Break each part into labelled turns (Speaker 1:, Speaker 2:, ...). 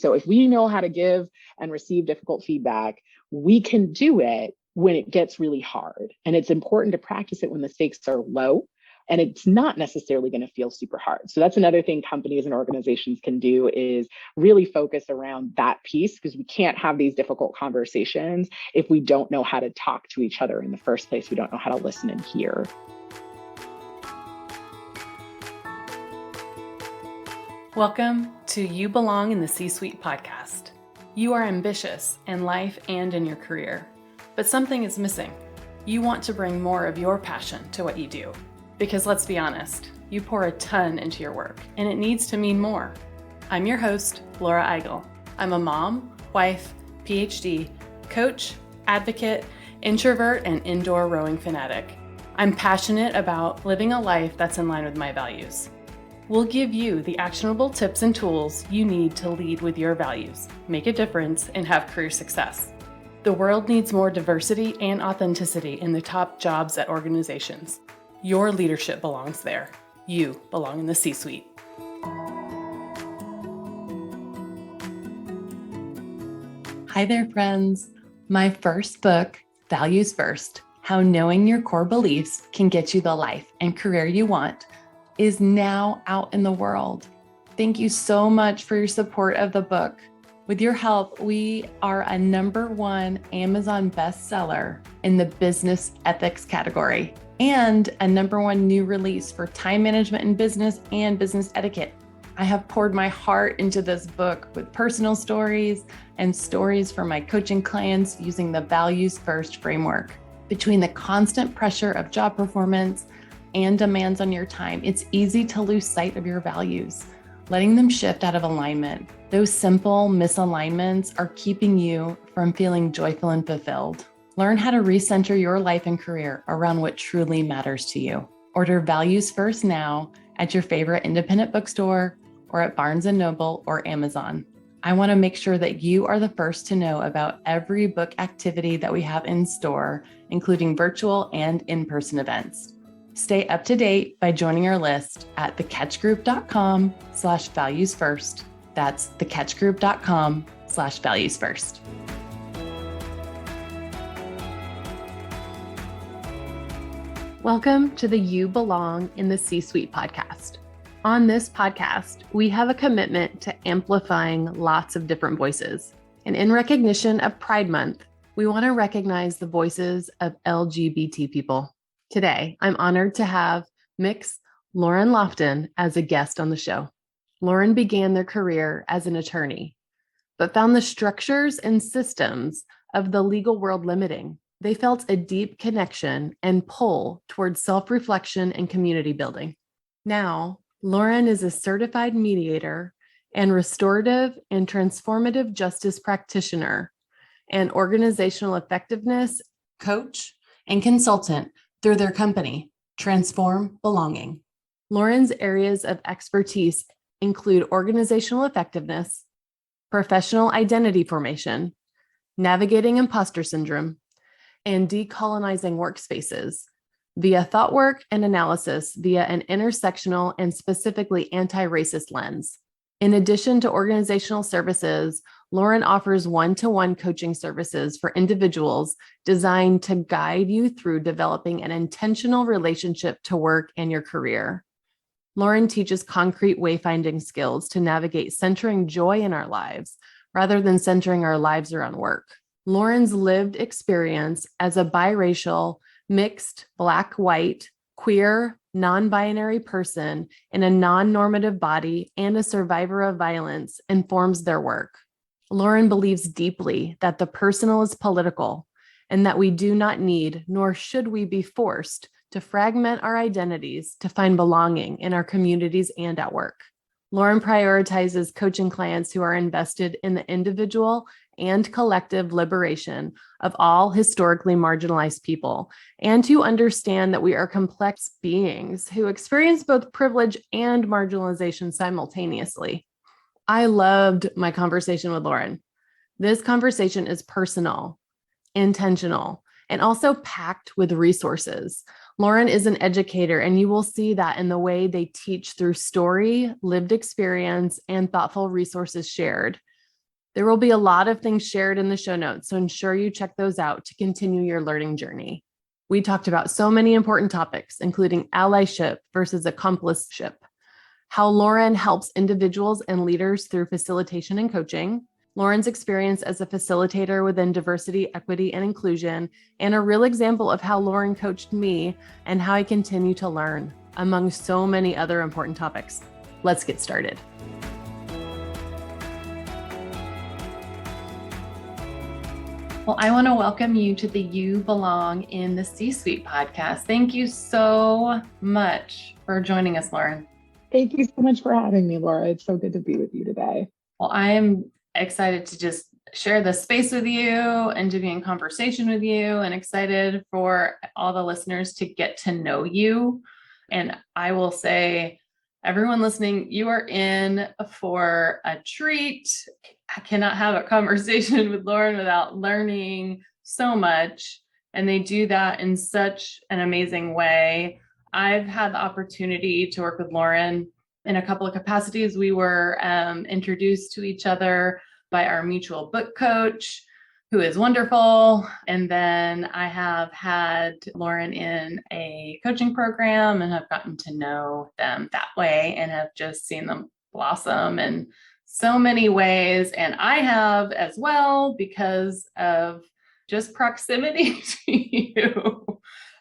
Speaker 1: So if we know how to give and receive difficult feedback, we can do it when it gets really hard. And it's important to practice it when the stakes are low and it's not necessarily going to feel super hard. So that's another thing companies and organizations can do, is really focus around that piece, because we can't have these difficult conversations if we don't know how to talk to each other in the first place. We don't know how to listen and hear.
Speaker 2: Welcome to You Belong in the C-Suite podcast. You are ambitious in life and in your career, but something is missing. You want to bring more of your passion to what you do. Because let's be honest, you pour a ton into your work, and it needs to mean more. I'm your host, Laura Eigel. I'm a mom, wife, PhD, coach, advocate, introvert, and indoor rowing fanatic. I'm passionate about living a life that's in line with my values. We'll give you the actionable tips and tools you need to lead with your values, make a difference, and have career success. The world needs more diversity and authenticity in the top jobs at organizations. Your leadership belongs there. You belong in the C-Suite. Hi there, friends. My first book, Values First: How Knowing Your Core Beliefs Can Get You the Life and Career You Want, is now out in the world. Thank you so much for your support of the book. With your help, we are a #1 Amazon bestseller in the business ethics category, and a #1 new release for time management in business and business etiquette. I have poured my heart into this book with personal stories and stories from my coaching clients using the Values First framework. Between the constant pressure of job performance and demands on your time, it's easy to lose sight of your values, letting them shift out of alignment. Those simple misalignments are keeping you from feeling joyful and fulfilled. Learn how to recenter your life and career around what truly matters to you. Order Values First now at your favorite independent bookstore or at Barnes & Noble or Amazon. I want to make sure that you are the first to know about every book activity that we have in store, including virtual and in-person events. Stay up to date by joining our list at thecatchgroup.com/valuesfirst. That's thecatchgroup.com/valuesfirst. Welcome to the You Belong in the C-Suite podcast. On this podcast, we have a commitment to amplifying lots of different voices. And in recognition of Pride Month, we want to recognize the voices of LGBT people. Today, I'm honored to have Mix Lauren Lofton as a guest on the show. Lauren began their career as an attorney, but found the structures and systems of the legal world limiting. They felt a deep connection and pull towards self-reflection and community building. Now, Lauren is a certified mediator and restorative and transformative justice practitioner and organizational effectiveness coach and consultant through their company, Transform Belonging. Lauren's areas of expertise include organizational effectiveness, professional identity formation, navigating imposter syndrome, and decolonizing workspaces via thought work and analysis via an intersectional and specifically anti-racist lens. In addition to organizational services, Lauren offers one-to-one coaching services for individuals designed to guide you through developing an intentional relationship to work and your career. Lauren teaches concrete wayfinding skills to navigate centering joy in our lives rather than centering our lives around work. Lauren's lived experience as a biracial, mixed, Black, white, queer, non-binary person in a non-normative body and a survivor of violence informs their work. Lauren believes deeply that the personal is political and that we do not need, nor should we be forced to fragment our identities to find belonging in our communities and at work. Lauren prioritizes coaching clients who are invested in the individual and collective liberation of all historically marginalized people, and to understand that we are complex beings who experience both privilege and marginalization simultaneously. I loved my conversation with Lauren. This conversation is personal, intentional, and also packed with resources. Lauren is an educator, and you will see that in the way they teach through story, lived experience, and thoughtful resources shared. There will be a lot of things shared in the show notes, so ensure you check those out to continue your learning journey. We talked about so many important topics, including allyship versus accompliship, how Lauren helps individuals and leaders through facilitation and coaching, Lauren's experience as a facilitator within diversity, equity, and inclusion, and a real example of how Lauren coached me and how I continue to learn, among so many other important topics. Let's get started. Well, I want to welcome you to the You Belong in the C-Suite podcast. Thank you so much for joining us, Lauren.
Speaker 1: Thank you so much for having me, Laura. It's so good to be with you today.
Speaker 2: Well, I am excited to just share the space with you and to be in conversation with you, and excited for all the listeners to get to know you. And I will say, everyone listening, you are in for a treat. I cannot have a conversation with Lauren without learning so much. And they do that in such an amazing way. I've had the opportunity to work with Lauren in a couple of capacities. We were introduced to each other by our mutual book coach, who is wonderful. And then I have had Lauren in a coaching program and have gotten to know them that way and have just seen them blossom in so many ways. And I have as well, because of just proximity to you.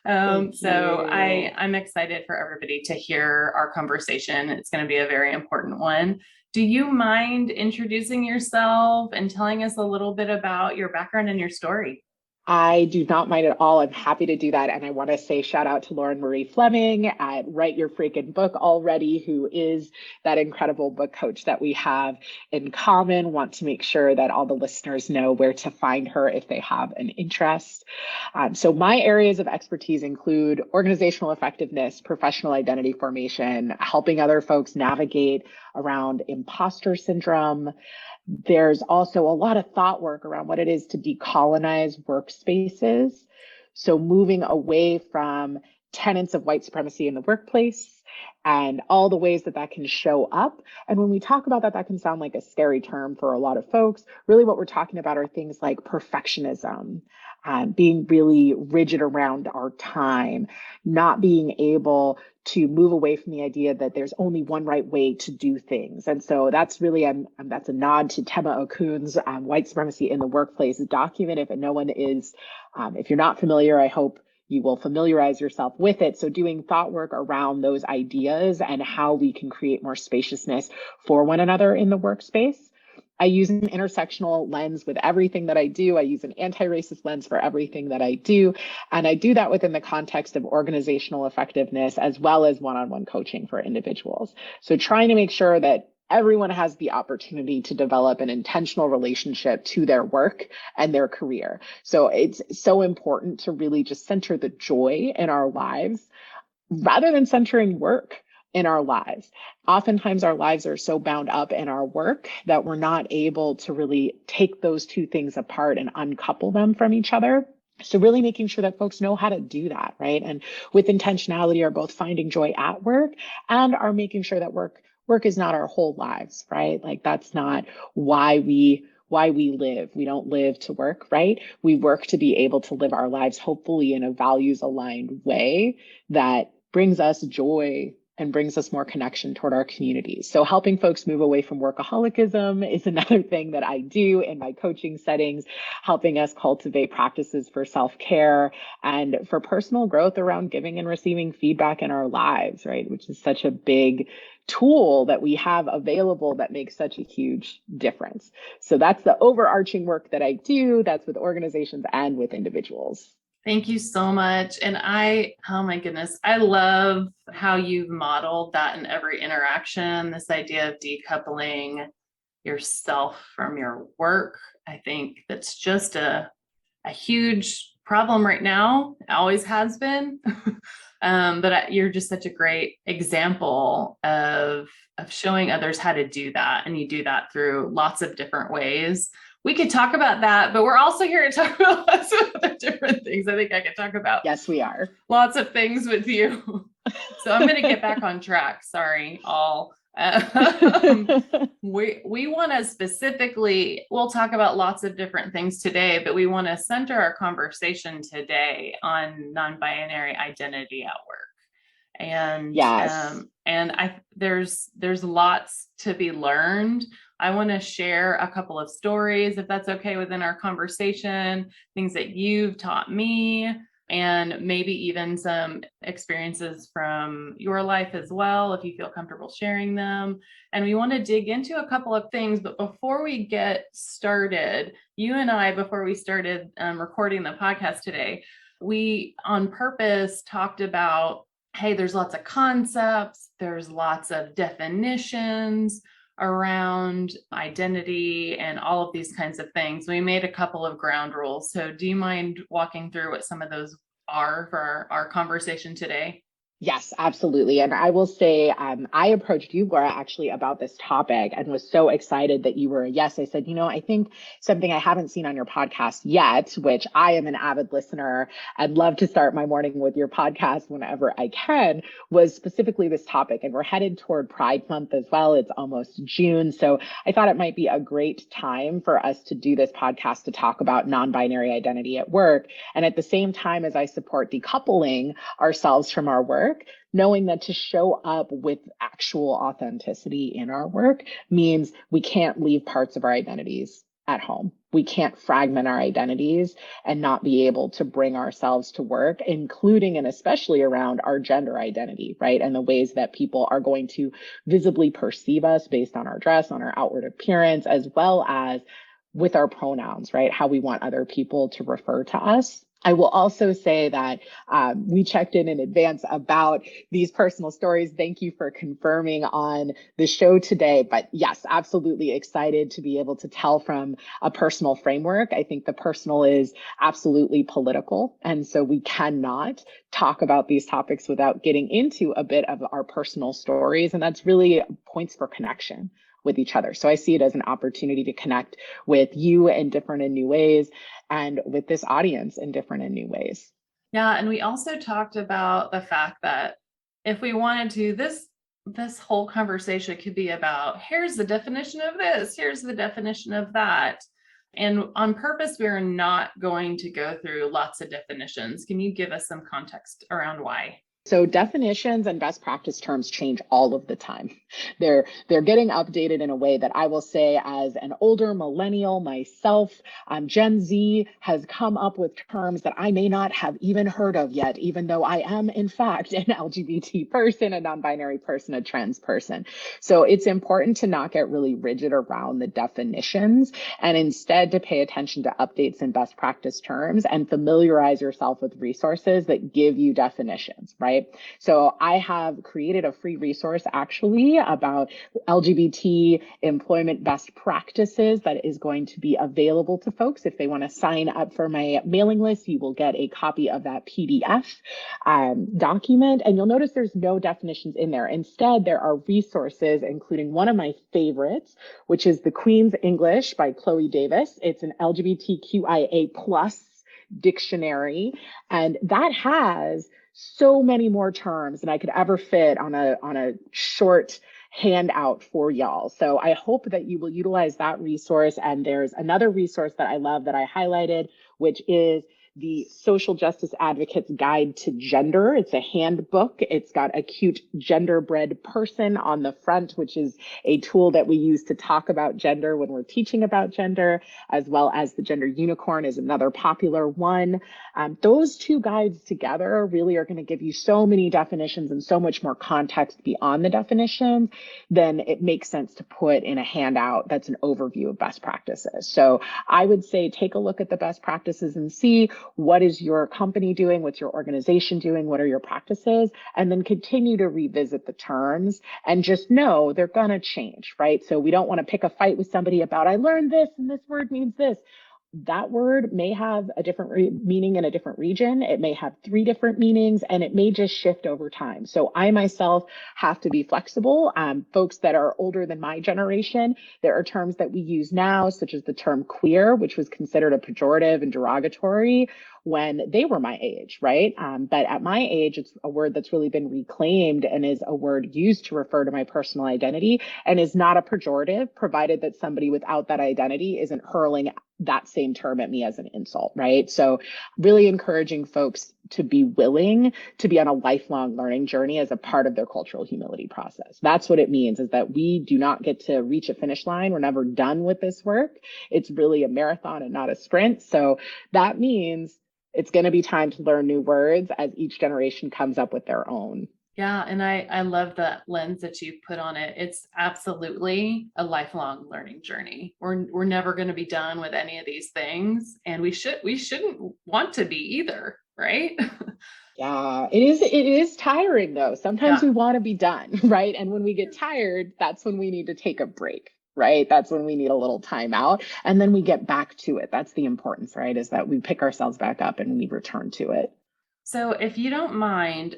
Speaker 2: So I'm excited for everybody to hear our conversation. It's going to be a very important one. Do you mind introducing yourself and telling us a little bit about your background and your story?
Speaker 1: I do not mind at all. I'm happy to do that. And I want to say shout out to Lauren Marie Fleming at Write Your Freaking Book Already, who is that incredible book coach that we have in common. Want to make sure that all the listeners know where to find her if they have an interest. So my areas of expertise include organizational effectiveness, professional identity formation, helping other folks navigate around imposter syndrome. There's also a lot of thought work around what it is to decolonize workspaces. So moving away from tenets of white supremacy in the workplace and all the ways that that can show up. And when we talk about that, that can sound like a scary term for a lot of folks. Really what we're talking about are things like perfectionism, being really rigid around our time, not being able to move away from the idea that there's only one right way to do things. And so that's really, that's a nod to Tema Okun's White Supremacy in the Workplace document. If no one is, if you're not familiar, I hope you will familiarize yourself with it. So doing thought work around those ideas and how we can create more spaciousness for one another in the workspace. I use an intersectional lens with everything that I do. I use an anti-racist lens for everything that I do. And I do that within the context of organizational effectiveness as well as one-on-one coaching for individuals. So trying to make sure that everyone has the opportunity to develop an intentional relationship to their work and their career. So it's so important to really just center the joy in our lives rather than centering work in our lives. Oftentimes our lives are so bound up in our work that we're not able to really take those two things apart and uncouple them from each other. So really making sure that folks know how to do that, right? And with intentionality are both finding joy at work and are making sure that work is not our whole lives, right? Like that's not why we live. We don't live to work, right? We work to be able to live our lives, hopefully in a values aligned way that brings us joy and brings us more connection toward our communities. So helping folks move away from workaholicism is another thing that I do in my coaching settings, helping us cultivate practices for self-care and for personal growth around giving and receiving feedback in our lives, right? Which is such a big tool that we have available that makes such a huge difference. So that's the overarching work that I do. That's with organizations and with individuals.
Speaker 2: Thank you so much. And oh my goodness, I love how you've modeled that in every interaction, this idea of decoupling yourself from your work. I think that's just a huge problem right now. It always has been. But you're just such a great example of showing others how to do that. And you do that through lots of different ways. We could talk about that, but we're also here to talk about lots of other different things. I think I could talk about.
Speaker 1: Yes, we are.
Speaker 2: Lots of things with you. So I'm going to get back on track. Sorry, all We want to specifically, we'll talk about lots of different things today, but we want to center our conversation today on non-binary identity at work. And
Speaker 1: Yes.
Speaker 2: there's lots to be learned. I want to share a couple of stories, if that's okay, within our conversation, things that you've taught me, and maybe even some experiences from your life as well, if you feel comfortable sharing them. And we want to dig into a couple of things, but before we get started, you and I, before we started recording the podcast today, we on purpose talked about, hey, there's lots of concepts, there's lots of definitions around identity and all of these kinds of things. We made a couple of ground rules. So do you mind walking through what some of those are for our conversation today?
Speaker 1: Yes, absolutely. And I will say, I approached you, Laura, actually about this topic and was so excited that you were a yes. I said, I think something I haven't seen on your podcast yet, which I am an avid listener and love to start my morning with your podcast whenever I can, was specifically this topic. And we're headed toward Pride Month as well. It's almost June. So I thought it might be a great time for us to do this podcast to talk about non-binary identity at work. And at the same time as I support decoupling ourselves from our work, knowing that to show up with actual authenticity in our work means we can't leave parts of our identities at home. We can't fragment our identities and not be able to bring ourselves to work, including and especially around our gender identity, right? And the ways that people are going to visibly perceive us based on our dress, on our outward appearance, as well as with our pronouns, right? How we want other people to refer to us. I will also say that we checked in advance about these personal stories. Thank you for confirming on the show today. But yes, absolutely excited to be able to tell from a personal framework. I think the personal is absolutely political. And so we cannot talk about these topics without getting into a bit of our personal stories. And that's really points for connection with each other. So I see it as an opportunity to connect with you in different and new ways, and with this audience in different and new ways.
Speaker 2: Yeah, and we also talked about the fact that if we wanted to, this whole conversation could be about, here's the definition of this, here's the definition of that. And on purpose, we're not going to go through lots of definitions. Can you give us some context around why?
Speaker 1: So definitions and best practice terms change all of the time. They're getting updated in a way that I will say, as an older millennial myself, Gen Z has come up with terms that I may not have even heard of yet, even though I am in fact an LGBT person, a non-binary person, a trans person. So it's important to not get really rigid around the definitions and instead to pay attention to updates and best practice terms and familiarize yourself with resources that give you definitions, right? So I have created a free resource actually about LGBT employment best practices that is going to be available to folks. If they want to sign up for my mailing list, you will get a copy of that PDF document. And you'll notice there's no definitions in there. Instead, there are resources, including one of my favorites, which is The Queen's English by Chloe Davis. It's an LGBTQIA plus dictionary, and that has so many more terms than I could ever fit on a short handout for y'all. So I hope that you will utilize that resource. And there's another resource that I love that I highlighted, which is the Social Justice Advocate's Guide to Gender. It's a handbook. It's got a cute genderbread person on the front, which is a tool that we use to talk about gender when we're teaching about gender, as well as the Gender Unicorn is another popular one. Those two guides together really are going to give you so many definitions and so much more context beyond the definitions than it makes sense to put in a handout that's an overview of best practices. So I would say take a look at the best practices and see what is your company doing, what's your organization doing, what are your practices, and then continue to revisit the terms and just know they're going to change, right? So we don't want to pick a fight with somebody about, I learned this and this word means this. That word may have a different meaning in a different region. It may have 3 different meanings, and it may just shift over time. So I myself have to be flexible. Folks that are older than my generation, there are terms that we use now, such as the term queer, which was considered a pejorative and derogatory when they were my age, right? But at my age, it's a word that's really been reclaimed and is a word used to refer to my personal identity and is not a pejorative, provided that somebody without that identity isn't hurling that same term at me as an insult, right? So really encouraging folks to be willing to be on a lifelong learning journey as a part of their cultural humility process. That's what it means, is that we do not get to reach a finish line. We're never done with this work. It's really a marathon and not a sprint. So that means it's going to be time to learn new words as each generation comes up with their own.
Speaker 2: Yeah. And I love that lens that you put on it. It's absolutely a lifelong learning journey. We're never going to be done with any of these things. And we shouldn't want to be either, right?
Speaker 1: Yeah, it is tiring though. Sometimes we want to be done, right? And when we get tired, that's when we need to take a break, right? That's when we need a little time out. And then we get back to it. That's the importance, right? Is that we pick ourselves back up and we return to it.
Speaker 2: So if you don't mind,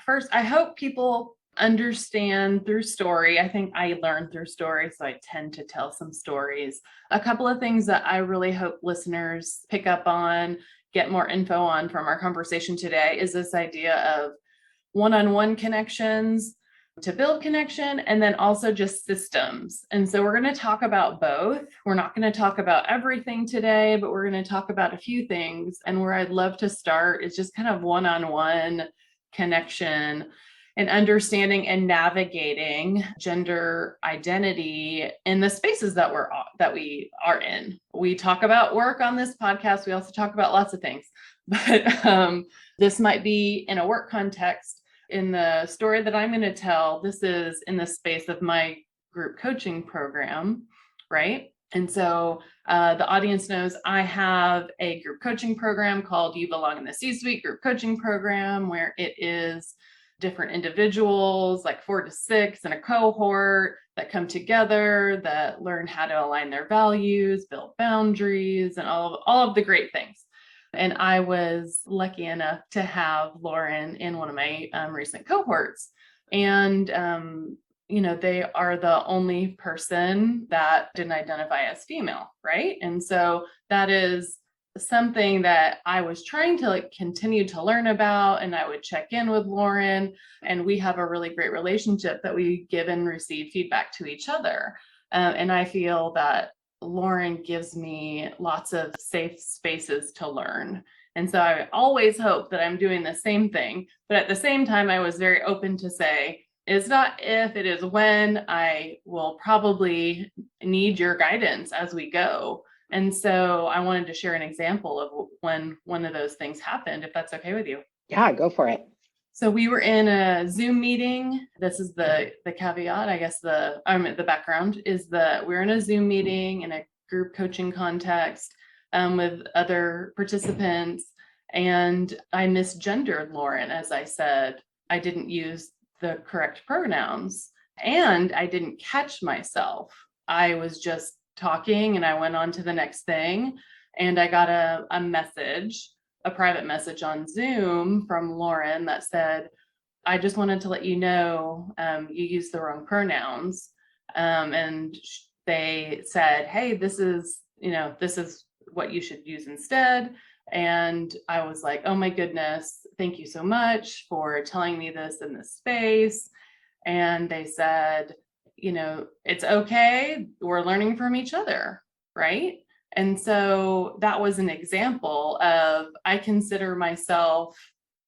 Speaker 2: first, I hope people understand through story. I think I learned through story, so I tend to tell some stories. A couple of things that I really hope listeners pick up on, get more info on from our conversation today is this idea of one-on-one connections to build connection, and then also just systems. And so we're going to talk about both. We're not going to talk about everything today, but we're going to talk about a few things. And where I'd love to start is just kind of one-on-one connection and understanding and navigating gender identity in the spaces that we are in. We talk about work on this podcast. We also talk about lots of things, but this might be in a work context. In the story that I'm going to tell, this is in the space of my group coaching program, right? And so the audience knows I have a group coaching program called You Belong in the C-Suite Group Coaching Program, where it is different individuals, like 4 to 6 in a cohort, that come together, that learn how to align their values, build boundaries, and all of the great things. And I was lucky enough to have Lauren in one of my recent cohorts. And, they are the only person that didn't identify as female, right? And so that is something that I was trying to continue to learn about. And I would check in with Lauren, and we have a really great relationship that we give and receive feedback to each other. And I feel that Lauren gives me lots of safe spaces to learn. And so I always hope that I'm doing the same thing. But at the same time, I was very open to say, it's not if, it is when. I will probably need your guidance as we go. And so I wanted to share an example of when one of those things happened, if that's okay with you.
Speaker 1: Yeah, go for it.
Speaker 2: So we were in a Zoom meeting. This is the caveat, I guess the background is that we're in a Zoom meeting in a group coaching context with other participants. And I misgendered Lauren, as I said. I didn't use the correct pronouns, and I didn't catch myself. I was just talking and I went on to the next thing. And I got a message, a private message on Zoom from Lauren that said, I just wanted to let you know you used the wrong pronouns. And they said, hey, this is what you should use instead. And I was like, oh my goodness, thank you so much for telling me this in this space. And they said, it's okay. We're learning from each other, right? And so that was an example of, I consider myself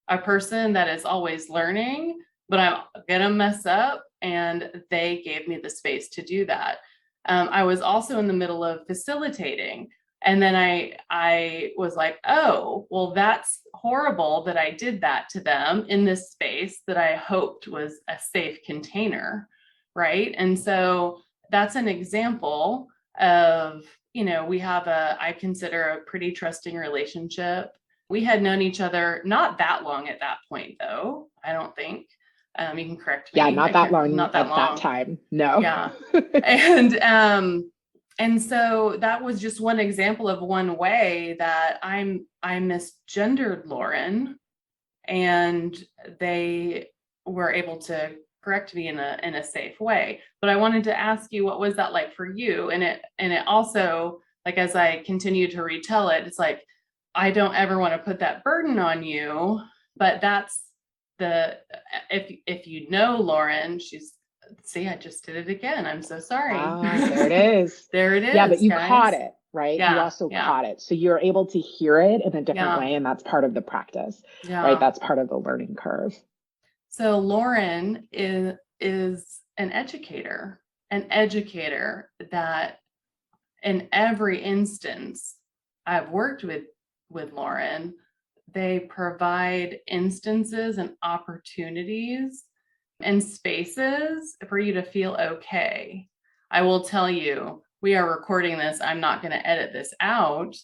Speaker 2: a person that is always learning, but I'm going to mess up. And they gave me the space to do that. I was also in the middle of facilitating. And then I was like, oh, well, that's horrible that I did that to them in this space that I hoped was a safe container, right? And so that's an example of, we have I consider a pretty trusting relationship. We had known each other not that long at that point, though, I don't think. You can correct me.
Speaker 1: Yeah, not that long.
Speaker 2: Not that
Speaker 1: at
Speaker 2: long.
Speaker 1: That time. No.
Speaker 2: Yeah. And so that was just one example of one way that I misgendered Lauren, and they were able to correct me in a safe way. But I wanted to ask you, what was that like for you? And it also, like, as I continue to retell it, it's like, I don't ever want to put that burden on you, but that's if you know Lauren, see, I just did it again. I'm so sorry.
Speaker 1: Ah, there it is.
Speaker 2: There it is.
Speaker 1: Yeah, but you
Speaker 2: guys.
Speaker 1: caught it, right? You
Speaker 2: Yeah,
Speaker 1: also caught it. So you're able to hear it in a different way. And that's part of the practice, right? That's part of the learning curve.
Speaker 2: So Lauren is an educator that in every instance I've worked with Lauren, they provide instances and opportunities and spaces for you to feel okay. I will tell you, we are recording this. I'm not going to edit this out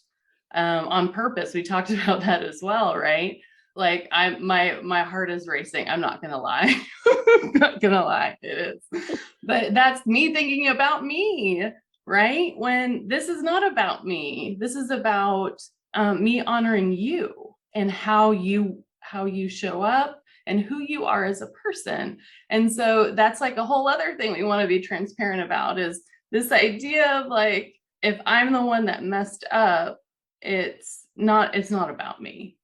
Speaker 2: on purpose. We talked about that as well, right? Like my heart is racing. I'm not going to lie. I'm not going to lie. It is. But that's me thinking about me, right? When this is not about me. This is about me honoring you and how you show up and who you are as a person. And so that's like a whole other thing we want to be transparent about, is this idea of like, if I'm the one that messed up, it's not about me.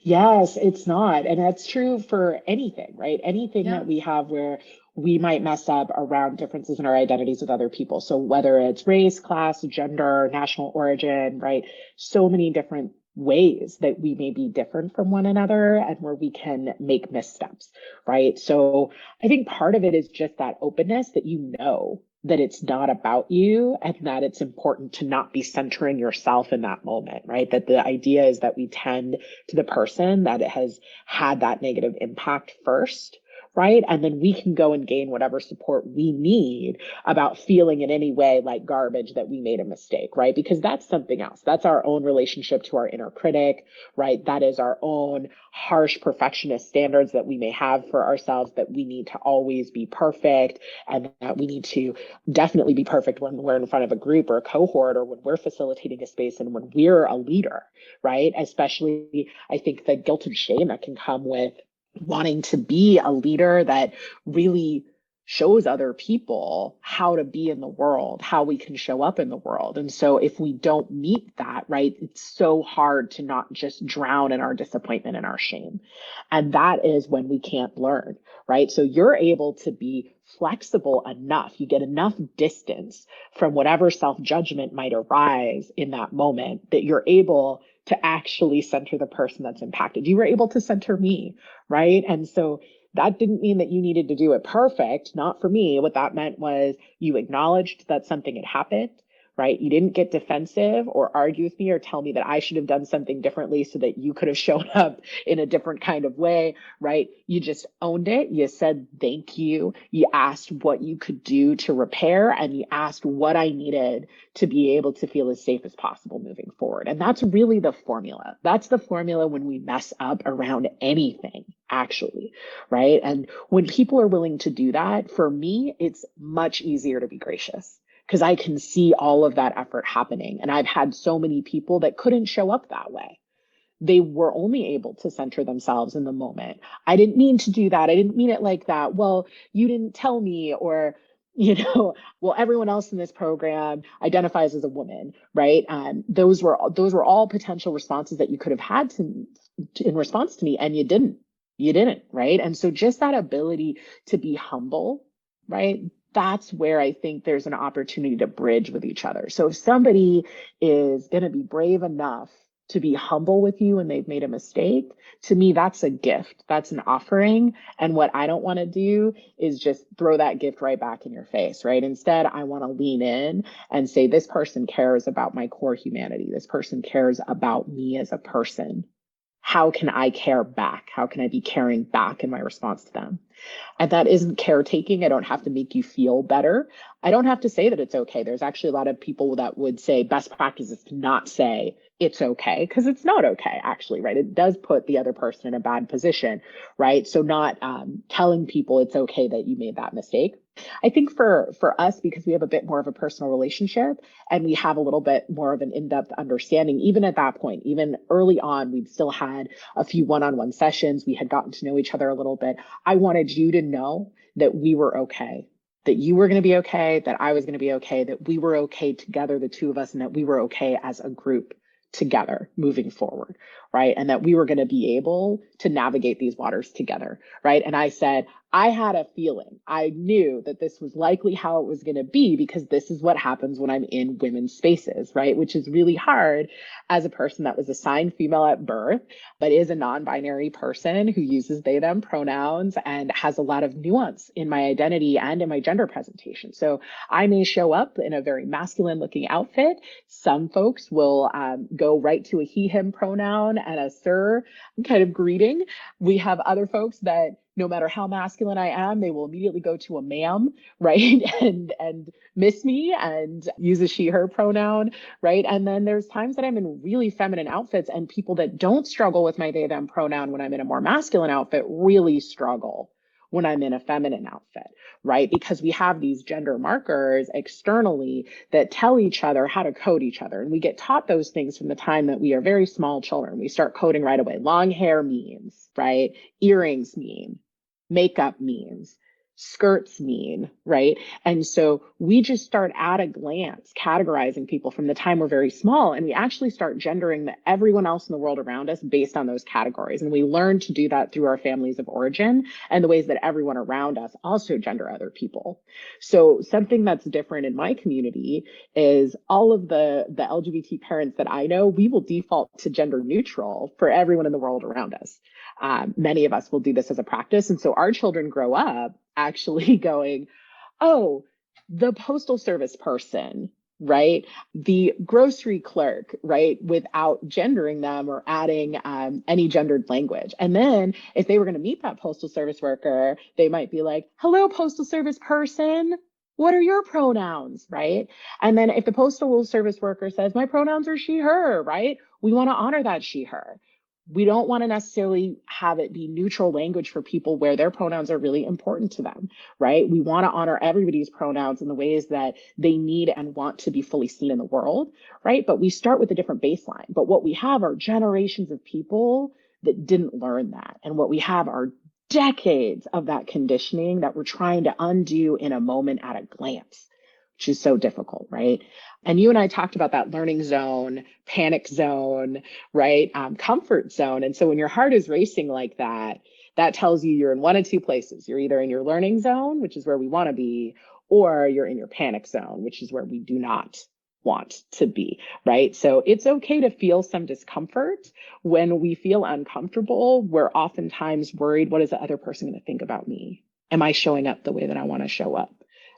Speaker 1: Yes, it's not. And that's true for anything, right? Anything that we have where we might mess up around differences in our identities with other people. So whether it's race, class, gender, national origin, right? So many different ways that we may be different from one another and where we can make missteps, right? So I think part of it is just that openness that you know that it's not about you and that it's important to not be centering yourself in that moment, right? That the idea is that we tend to the person that it has had that negative impact first, right? And then we can go and gain whatever support we need about feeling in any way like garbage that we made a mistake, right? Because that's something else. That's our own relationship to our inner critic, right? That is our own harsh perfectionist standards that we may have for ourselves, that we need to always be perfect and that we need to definitely be perfect when we're in front of a group or a cohort or when we're facilitating a space and when we're a leader, right? Especially, I think the guilt and shame that can come with wanting to be a leader that really shows other people how to be in the world, how we can show up in the world. And so if we don't meet that, right, it's so hard to not just drown in our disappointment and our shame. And that is when we can't learn, right? So you're able to be flexible enough, you get enough distance from whatever self-judgment might arise in that moment that you're able to actually center the person that's impacted. You were able to center me, right? And so that didn't mean that you needed to do it perfect. Not for me. What that meant was you acknowledged that something had happened, right? You didn't get defensive or argue with me or tell me that I should have done something differently so that you could have shown up in a different kind of way, right? You just owned it. You said thank you. You asked what you could do to repair, and you asked what I needed to be able to feel as safe as possible moving forward. And that's really the formula. That's the formula when we mess up around anything, actually, right? And when people are willing to do that, for me, it's much easier to be gracious because I can see all of that effort happening. And I've had so many people that couldn't show up that way. They were only able to center themselves in the moment. I didn't mean to do that. I didn't mean it like that. Well, you didn't tell me, or, well, everyone else in this program identifies as a woman, right? Those were all potential responses that you could have had to in response to me, and you didn't, right? And so just that ability to be humble, right? That's where I think there's an opportunity to bridge with each other. So if somebody is going to be brave enough to be humble with you when they've made a mistake, to me, that's a gift. That's an offering. And what I don't want to do is just throw that gift right back in your face, right? Instead, I want to lean in and say, this person cares about my core humanity. This person cares about me as a person. How can I care back? How can I be caring back in my response to them? And that isn't caretaking. I don't have to make you feel better. I don't have to say that it's okay. There's actually a lot of people that would say best practice is to not say it's okay, because it's not okay, actually, right? It does put the other person in a bad position, right? So not telling people it's okay that you made that mistake. I think for us, because we have a bit more of a personal relationship and we have a little bit more of an in-depth understanding, even at that point, even early on, we'd still had a few one-on-one sessions. We had gotten to know each other a little bit. I wanted you to know that we were okay, that you were going to be okay, that I was going to be okay, that we were okay together, the two of us, and that we were okay as a group together moving forward, right? And that we were going to be able to navigate these waters together, right? And I said, I had a feeling, I knew that this was likely how it was going to be because this is what happens when I'm in women's spaces, right? Which is really hard as a person that was assigned female at birth, but is a non-binary person who uses they, them pronouns and has a lot of nuance in my identity and in my gender presentation. So I may show up in a very masculine looking outfit. Some folks will go right to a he, him pronoun and a sir kind of greeting. We have other folks that no matter how masculine I am, they will immediately go to a ma'am, right? And miss me and use a she, her pronoun, right? And then there's times that I'm in really feminine outfits and people that don't struggle with my they, them pronoun when I'm in a more masculine outfit really struggle when I'm in a feminine outfit, right? Because we have these gender markers externally that tell each other how to code each other. And we get taught those things from the time that we are very small children. We start coding right away. Long hair means, right? Earrings mean, makeup means, skirts mean, right? And so we just start at a glance categorizing people from the time we're very small, and we actually start gendering everyone else in the world around us based on those categories. And we learn to do that through our families of origin and the ways that everyone around us also gender other people. So something that's different in my community is all of the LGBT parents that I know, we will default to gender neutral for everyone in the world around us. Many of us will do this as a practice. And so our children grow up actually going, oh, the postal service person, right? The grocery clerk, right? Without gendering them or adding any gendered language. And then if they were going to meet that postal service worker, they might be like, hello, postal service person. What are your pronouns, right? And then if the postal service worker says, my pronouns are she, her, right? We want to honor that she, her. We don't want to necessarily have it be neutral language for people where their pronouns are really important to them, right? We want to honor everybody's pronouns in the ways that they need and want to be fully seen in the world, right? But we start with a different baseline. But what we have are generations of people that didn't learn that. And what we have are decades of that conditioning that we're trying to undo in a moment at a glance, which is so difficult, right? And you and I talked about that learning zone, panic zone, right? Comfort zone. And so when your heart is racing like that, that tells you you're in one of two places. You're either in your learning zone, which is where we want to be, or you're in your panic zone, which is where we do not want to be, right? So it's okay to feel some discomfort. When we feel uncomfortable, we're oftentimes worried, what is the other person going to think about me? Am I showing up the way that I want to show up?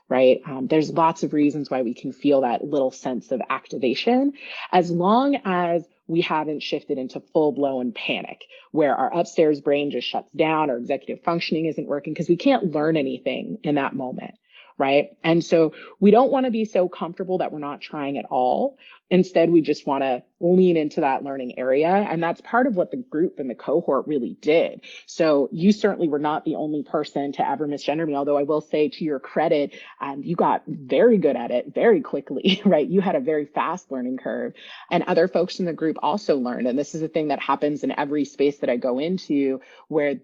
Speaker 1: Right? There's lots of reasons why we can feel that little sense of activation, as long as we haven't shifted into full-blown panic, where our upstairs brain just shuts down, our executive functioning isn't working because we can't learn anything in that moment, right? And so we don't want to be so comfortable that we're not trying at all. Instead, we just want to lean into that learning area. And that's part of what the group and the cohort really did. So you certainly were not the only person to ever misgender me, although I will say to your credit, you got very good at it very quickly, right? You had a very fast learning curve, and other folks in the group also learned. And this is a thing that happens in every space that I go into where,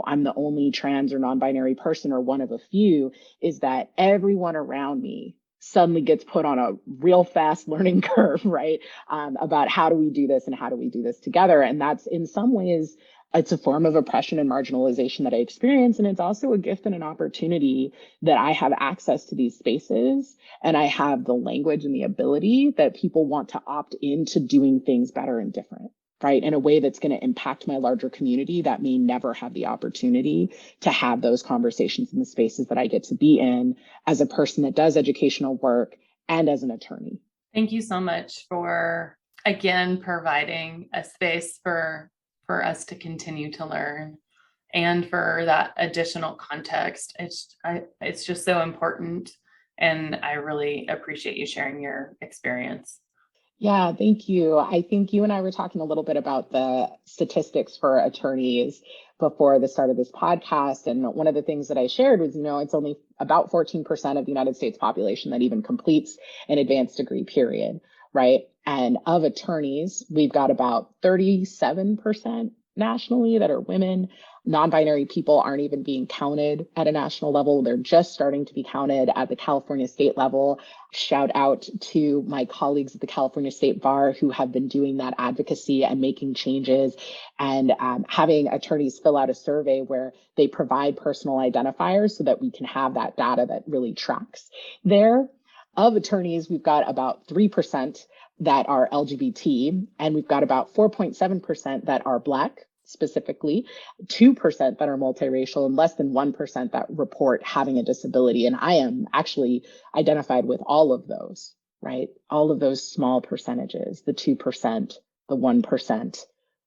Speaker 1: I'm the only trans or non-binary person or one of a few, is that everyone around me suddenly gets put on a real fast learning curve, right? About how do we do this and how do we do this together? And that's in some ways, it's a form of oppression and marginalization that I experience. And it's also a gift and an opportunity that I have access to these spaces, and I have the language and the ability that people want to opt into doing things better and different, right? In a way that's going to impact my larger community that may never have the opportunity to have those conversations in the spaces that I get to be in as a person that does educational work and as an attorney.
Speaker 2: Thank you so much for, again, providing a space for us to continue to learn and for that additional context. It's just so important. And I really appreciate you sharing your experience.
Speaker 1: Yeah, thank you. I think you and I were talking a little bit about the statistics for attorneys before the start of this podcast. And one of the things that I shared was, it's only about 14% of the United States population that even completes an advanced degree, period, right? And of attorneys, we've got about 37% nationally that are women. Non-binary people aren't even being counted at a national level. They're just starting to be counted at the California state level. Shout out to my colleagues at the California State Bar who have been doing that advocacy and making changes, and having attorneys fill out a survey where they provide personal identifiers so that we can have that data that really tracks there. Of attorneys, we've got about 3% that are LGBT, and we've got about 4.7% that are Black, specifically, 2% that are multiracial, and less than 1% that report having a disability. And I am actually identified with all of those, right? All of those small percentages, the 2%, the 1%,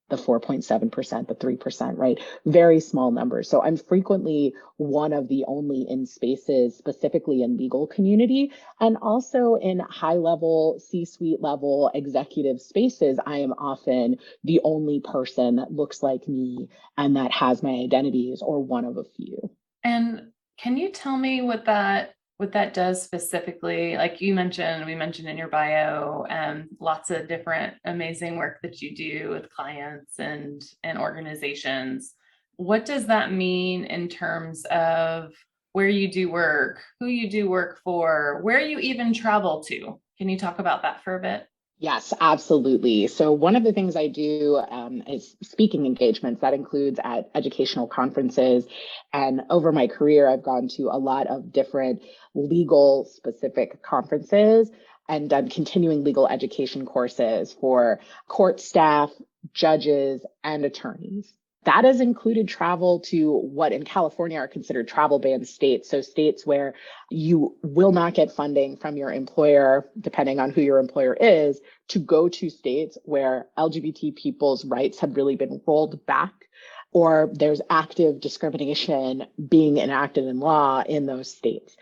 Speaker 1: the 4.7%, the 3%, right? Very small numbers. So I'm frequently one of the only in spaces, specifically in legal community, and also in high level, C-suite level executive spaces. I am often the only person that looks like me and that has my identities, or one of a few.
Speaker 2: And can you tell me what that does specifically? Like we mentioned in your bio, lots of different amazing work that you do with clients and organizations. What does that mean in terms of where you do work, who you do work for, where you even travel to? Can you talk about that for a bit?
Speaker 1: Yes, absolutely. So one of the things I do is speaking engagements. That includes at educational conferences. And over my career, I've gone to a lot of different legal specific conferences and done continuing legal education courses for court staff, judges, and attorneys. That has included travel to what in California are considered travel ban states. So states where you will not get funding from your employer, depending on who your employer is, to go to states where LGBT people's rights have really been rolled back, or there's active discrimination being enacted in law in those states.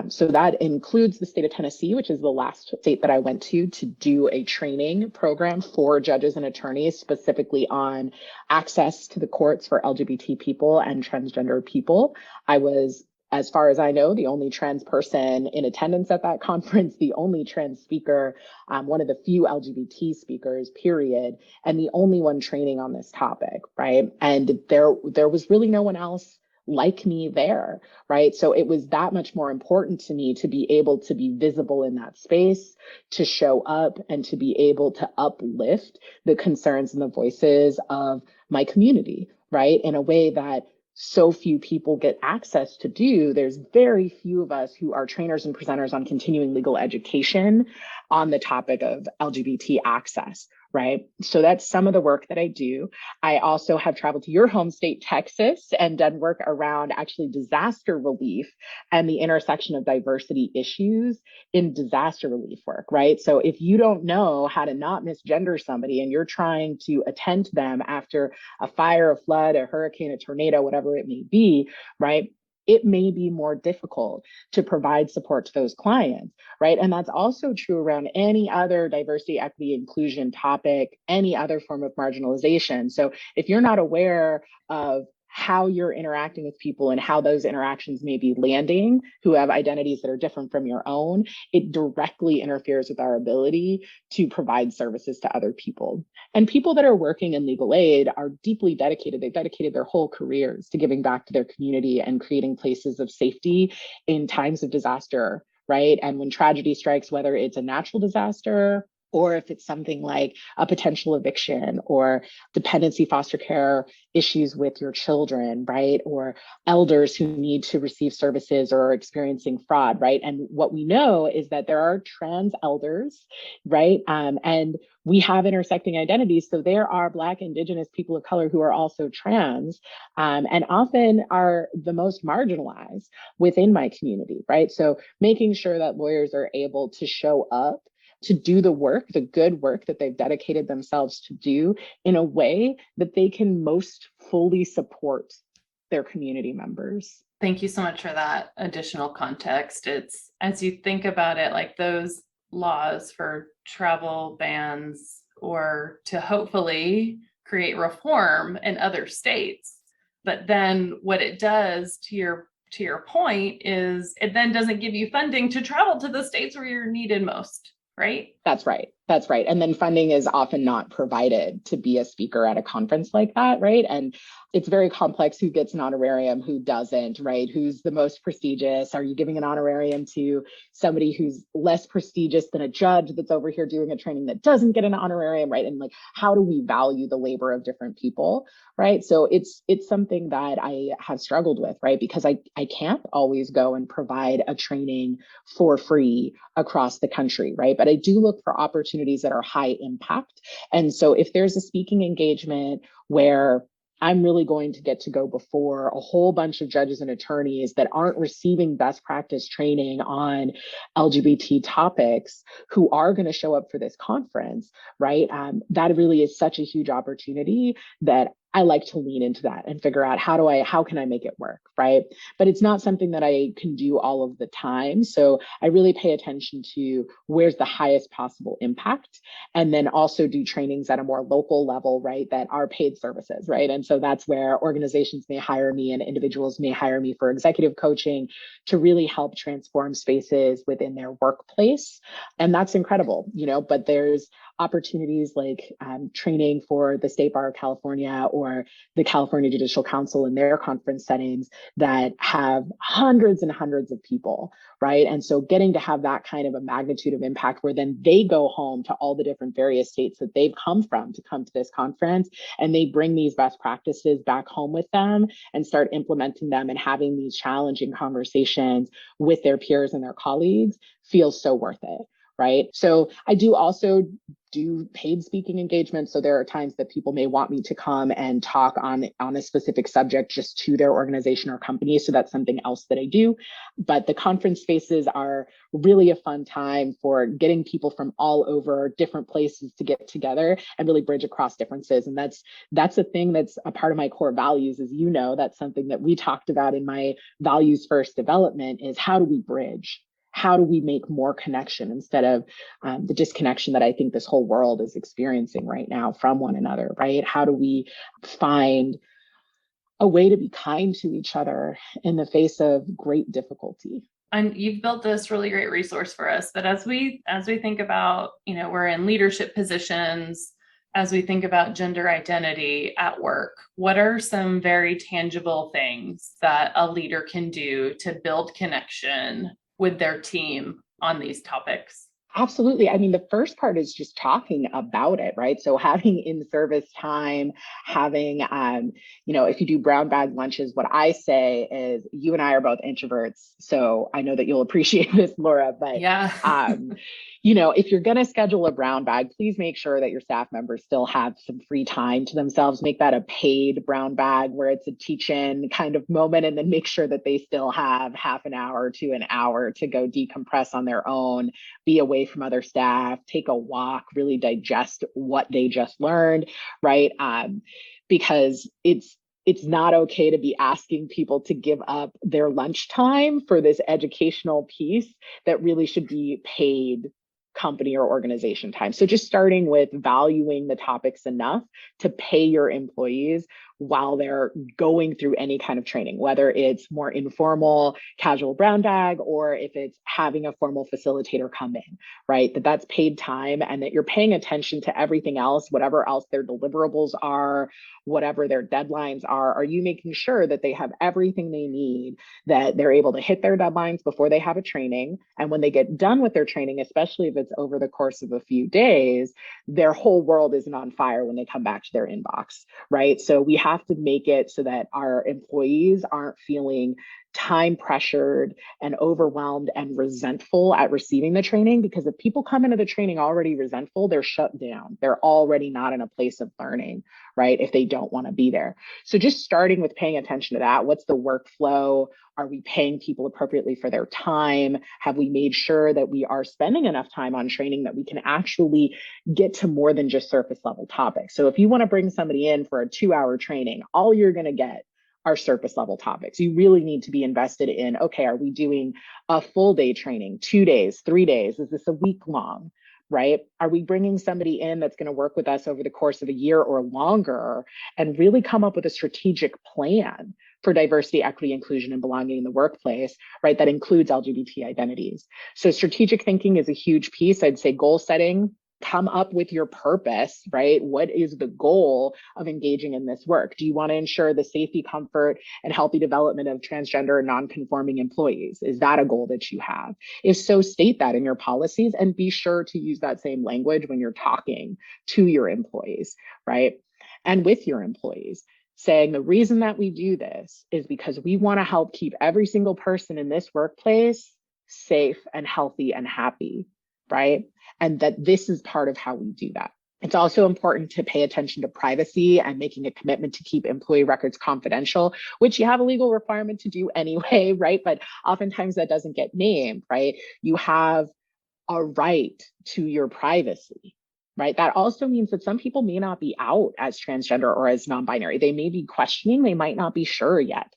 Speaker 1: So that includes the state of Tennessee, which is the last state that I went to do a training program for judges and attorneys, specifically on access to the courts for LGBT people and transgender people. I was, as far as I know, the only trans person in attendance at that conference, the only trans speaker, one of the few LGBT speakers, period, and the only one training on this topic, right? And there was really no one else like me there, right? So it was that much more important to me to be able to be visible in that space, to show up, and to be able to uplift the concerns and the voices of my community, right? In a way that so few people get access to do. There's very few of us who are trainers and presenters on continuing legal education on the topic of LGBT access, right? So that's some of the work that I do. I also have traveled to your home state, Texas, and done work around actually disaster relief and the intersection of diversity issues in disaster relief work, right? So if you don't know how to not misgender somebody and you're trying to attend to them after a fire, a flood, a hurricane, a tornado, whatever it may be, right? It may be more difficult to provide support to those clients, right? And that's also true around any other diversity, equity, inclusion topic, any other form of marginalization. So if you're not aware of how you're interacting with people and how those interactions may be landing who have identities that are different from your own, it directly interferes with our ability to provide services to other people. And people that are working in legal aid are deeply dedicated. They've dedicated their whole careers to giving back to their community and creating places of safety in times of disaster, right? And when tragedy strikes, whether it's a natural disaster or if it's something like a potential eviction or dependency foster care issues with your children, right? Or elders who need to receive services or are experiencing fraud, right? And what we know is that there are trans elders, right? And we have intersecting identities. So there are Black, Indigenous, people of color who are also trans, and often are the most marginalized within my community, right? So making sure that lawyers are able to show up to do the work, the good work that they've dedicated themselves to do in a way that they can most fully support their community members.
Speaker 2: Thank you so much for that additional context. It's, as you think about it, like those laws for travel bans or to hopefully create reform in other states. But then what it does to your point is it then doesn't give you funding to travel to the states where you're needed most, right?
Speaker 1: That's right. That's right. And then funding is often not provided to be a speaker at a conference like that, right? And it's very complex who gets an honorarium, who doesn't, right? Who's the most prestigious? Are you giving an honorarium to somebody who's less prestigious than a judge that's over here doing a training that doesn't get an honorarium, right? And like, how do we value the labor of different people, right? So it's something that I have struggled with, right? Because I can't always go and provide a training for free across the country, right? But I do look for opportunities that are high impact. And so if there's a speaking engagement where I'm really going to get to go before a whole bunch of judges and attorneys that aren't receiving best practice training on LGBT topics who are going to show up for this conference, right? That really is such a huge opportunity that I like to lean into that and figure out how can I make it work, right? But it's not something that I can do all of the time. So I really pay attention to where's the highest possible impact, and then also do trainings at a more local level, right? That are paid services, right? And so that's where organizations may hire me and individuals may hire me for executive coaching to really help transform spaces within their workplace. And that's incredible, but there's opportunities like training for the State Bar of California or the California Judicial Council in their conference settings that have hundreds and hundreds of people, right? And so getting to have that kind of a magnitude of impact where then they go home to all the different various states that they've come from to come to this conference, and they bring these best practices back home with them and start implementing them and having these challenging conversations with their peers and their colleagues feels so worth it. Right. So I do also do paid speaking engagements. So there are times that people may want me to come and talk on a specific subject just to their organization or company. So that's something else that I do. But the conference spaces are really a fun time for getting people from all over different places to get together and really bridge across differences. And that's a thing that's a part of my core values. As you know, that's something that we talked about in my values first development is how do we bridge? How do we make more connection instead of the disconnection that I think this whole world is experiencing right now from one another, right? How do we find a way to be kind to each other in the face of great difficulty?
Speaker 2: And you've built this really great resource for us. But as we think about, we're in leadership positions, as we think about gender identity at work, what are some very tangible things that a leader can do to build connection with their team on these topics?
Speaker 1: Absolutely. I mean, the first part is just talking about it, right? So having in-service time, having, if you do brown bag lunches, what I say is you and I are both introverts. So I know that you'll appreciate this, Laura, but
Speaker 2: yeah.
Speaker 1: If you're going to schedule a brown bag, please make sure that your staff members still have some free time to themselves. Make that a paid brown bag where it's a teach-in kind of moment, and then make sure that they still have half an hour to an hour to go decompress on their own, be away from other staff, take a walk, really digest what they just learned, right? Because it's not okay to be asking people to give up their lunchtime for this educational piece that really should be paid company or organization time. So just starting with valuing the topics enough to pay your employees while they're going through any kind of training, whether it's more informal, casual brown bag, or if it's having a formal facilitator come in, right? That's paid time, and that you're paying attention to everything else, whatever else their deliverables are, whatever their deadlines are. Are you making sure that they have everything they need, that they're able to hit their deadlines before they have a training? And when they get done with their training, especially if it's over the course of a few days, their whole world isn't on fire when they come back to their inbox, right? So we have to make it so that our employees aren't feeling time pressured and overwhelmed and resentful at receiving the training, because if people come into the training already resentful, they're shut down. They're already not in a place of learning, right? If they don't want to be there. So just starting with paying attention to that. What's the workflow? Are we paying people appropriately for their time? Have we made sure that we are spending enough time on training that we can actually get to more than just surface level topics? So if you want to bring somebody in for a 2-hour training, all you're going to get are surface level topics. You really need to be invested in, okay, are we doing a full day training, 2 days, 3 days? Is this a week long, right? Are we bringing somebody in that's going to work with us over the course of a year or longer and really come up with a strategic plan for diversity, equity, inclusion, and belonging in the workplace, right? That includes LGBT identities. So strategic thinking is a huge piece. I'd say goal setting come up with your purpose, right? What is the goal of engaging in this work? Do you want to ensure the safety, comfort, and healthy development of transgender and non-conforming employees? Is that a goal that you have? If so, state that in your policies and be sure to use that same language when you're talking to your employees, right? And with your employees, saying the reason that we do this is because we want to help keep every single person in this workplace safe and healthy and happy, right? And that this is part of how we do that. It's also important to pay attention to privacy and making a commitment to keep employee records confidential, which you have a legal requirement to do anyway, right? But oftentimes that doesn't get named, right? You have a right to your privacy, right? That also means that some people may not be out as transgender or as non-binary. They may be questioning, they might not be sure yet.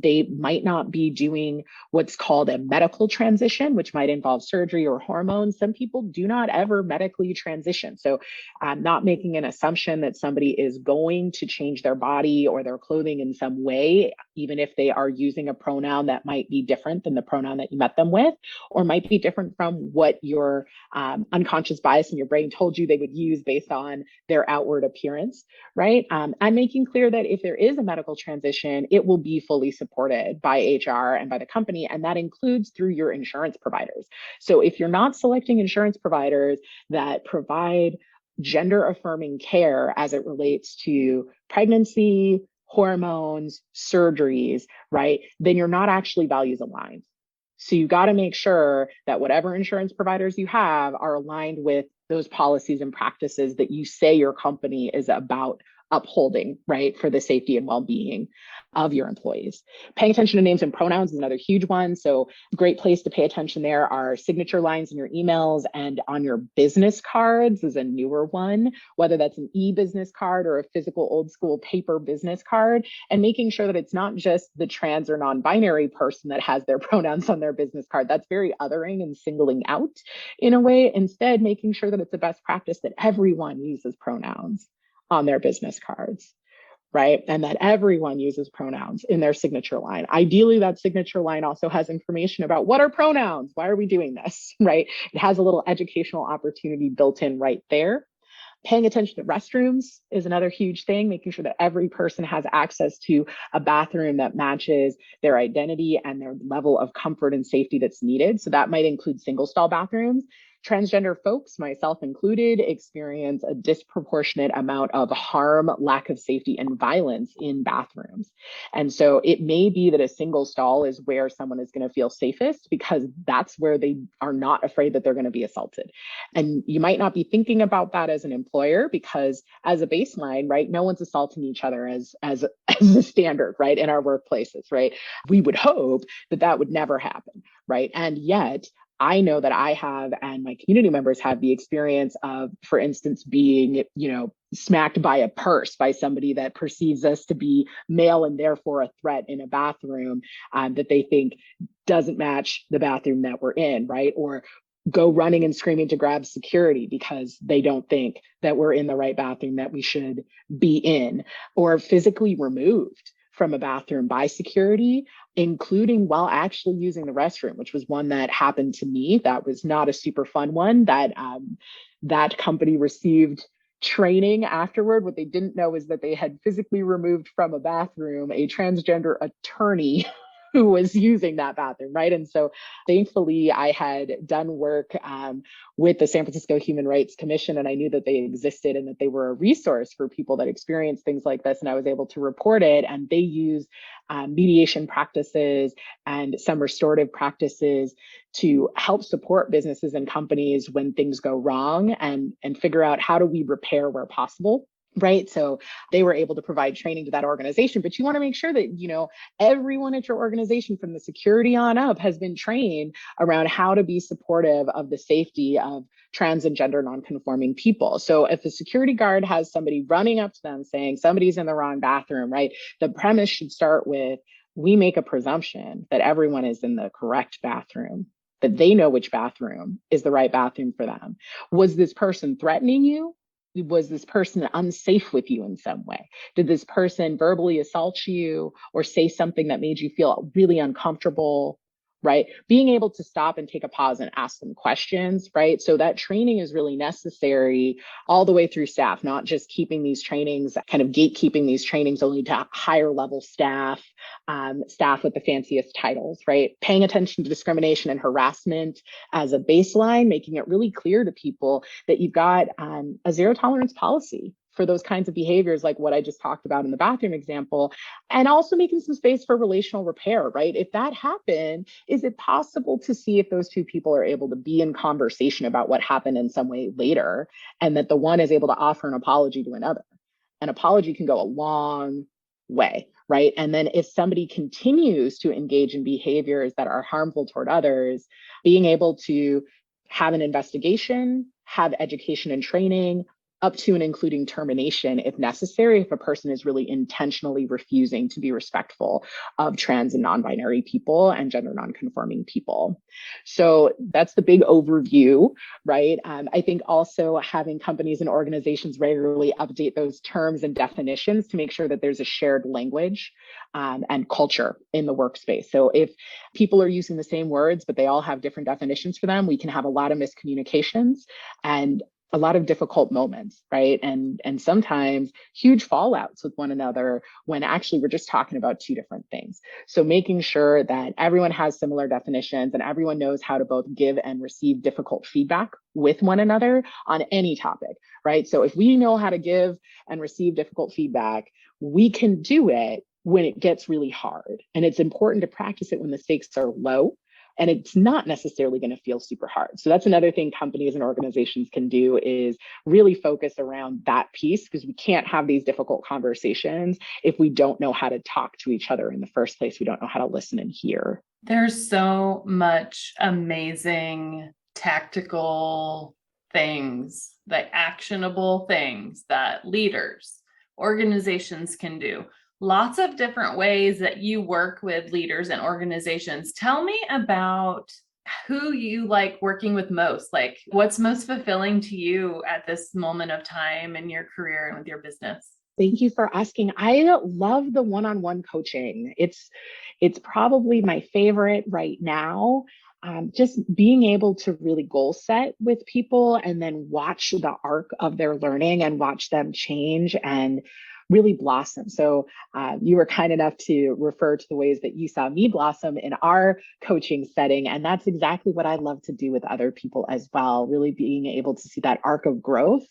Speaker 1: They might not be doing what's called a medical transition, which might involve surgery or hormones. Some people do not ever medically transition. So not making an assumption that somebody is going to change their body or their clothing in some way, even if they are using a pronoun that might be different than the pronoun that you met them with, or might be different from what your unconscious bias in your brain told you they would use based on their outward appearance, right? And making clear that if there is a medical transition, it will be fully supported by HR and by the company, and that includes through your insurance providers. So if you're not selecting insurance providers that provide gender affirming care as it relates to pregnancy, hormones, surgeries, right, then you're not actually values aligned. So you got to make sure that whatever insurance providers you have are aligned with those policies and practices that you say your company is about upholding, right, for the safety and well-being of your employees. Paying attention to names and pronouns is another huge one. So great place to pay attention there are signature lines in your emails and on your business cards is a newer one, whether that's an e-business card or a physical old school paper business card, and making sure that it's not just the trans or non-binary person that has their pronouns on their business card. That's very othering and singling out in a way. Instead, making sure that it's a best practice that everyone uses pronouns on their business cards, right? And that everyone uses pronouns in their signature line. Ideally, that signature line also has information about what are pronouns? Why are we doing this, right? It has a little educational opportunity built in right there. Paying attention to restrooms is another huge thing, making sure that every person has access to a bathroom that matches their identity and their level of comfort and safety that's needed. So that might include single stall bathrooms. Transgender folks, myself included, experience a disproportionate amount of harm, lack of safety, and violence in bathrooms. And so it may be that a single stall is where someone is going to feel safest because that's where they are not afraid that they're going to be assaulted. And you might not be thinking about that as an employer because as a baseline, right, no one's assaulting each other as a standard, right, in our workplaces, right? We would hope that that would never happen, right? And yet I know that I have, and my community members have the experience of, for instance, being, smacked by a purse by somebody that perceives us to be male and therefore a threat in a bathroom that they think doesn't match the bathroom that we're in, right? Or go running and screaming to grab security because they don't think that we're in the right bathroom that we should be in, or physically removed from a bathroom by security, including while actually using the restroom, which was one that happened to me. That was not a super fun one. That company received training afterward. What they didn't know is that they had physically removed from a bathroom a transgender attorney who was using that bathroom, right? And so thankfully I had done work with the San Francisco Human Rights Commission, and I knew that they existed and that they were a resource for people that experience things like this. And I was able to report it, and they use mediation practices and some restorative practices to help support businesses and companies when things go wrong and figure out how do we repair where possible. Right. So they were able to provide training to that organization, but you want to make sure that, everyone at your organization from the security on up has been trained around how to be supportive of the safety of trans and gender nonconforming people. So if a security guard has somebody running up to them saying somebody's in the wrong bathroom, right, the premise should start with, we make a presumption that everyone is in the correct bathroom, that they know which bathroom is the right bathroom for them. Was this person threatening you? Was this person unsafe with you in some way? Did this person verbally assault you or say something that made you feel really uncomfortable, right? Being able to stop and take a pause and ask them questions, right? So that training is really necessary all the way through staff, not just keeping these trainings, kind of gatekeeping these trainings only to higher level staff, staff with the fanciest titles, right? Paying attention to discrimination and harassment as a baseline, making it really clear to people that you've got a zero tolerance policy for those kinds of behaviors, like what I just talked about in the bathroom example, and also making some space for relational repair, right? If that happened, is it possible to see if those two people are able to be in conversation about what happened in some way later, and that the one is able to offer an apology to another? An apology can go a long way, right? And then if somebody continues to engage in behaviors that are harmful toward others, being able to have an investigation, have education and training, up to and including termination if necessary, if a person is really intentionally refusing to be respectful of trans and non-binary people and gender non-conforming people. So that's the big overview, right? I think also having companies and organizations regularly update those terms and definitions to make sure that there's a shared language and culture in the workspace. So if people are using the same words, but they all have different definitions for them, we can have a lot of miscommunications and a lot of difficult moments, right? And sometimes huge fallouts with one another when actually we're just talking about two different things. So making sure that everyone has similar definitions and everyone knows how to both give and receive difficult feedback with one another on any topic, right? So if we know how to give and receive difficult feedback, we can do it when it gets really hard. And it's important to practice it when the stakes are low. And it's not necessarily going to feel super hard. So that's another thing companies and organizations can do, is really focus around that piece, because we can't have these difficult conversations if we don't know how to talk to each other in the first place. We don't know how to listen and hear.
Speaker 2: There's so much amazing tactical things, like actionable things that leaders, organizations can do. Lots of different ways that you work with leaders and organizations. Tell me about who you like working with most. Like, what's most fulfilling to you at this moment of time in your career and with your business?
Speaker 1: Thank you for asking. I love the one-on-one coaching. It's probably my favorite right now. Just being able to really goal set with people and then watch the arc of their learning and watch them change and really blossom. So you were kind enough to refer to the ways that you saw me blossom in our coaching setting. And that's exactly what I love to do with other people as well, really being able to see that arc of growth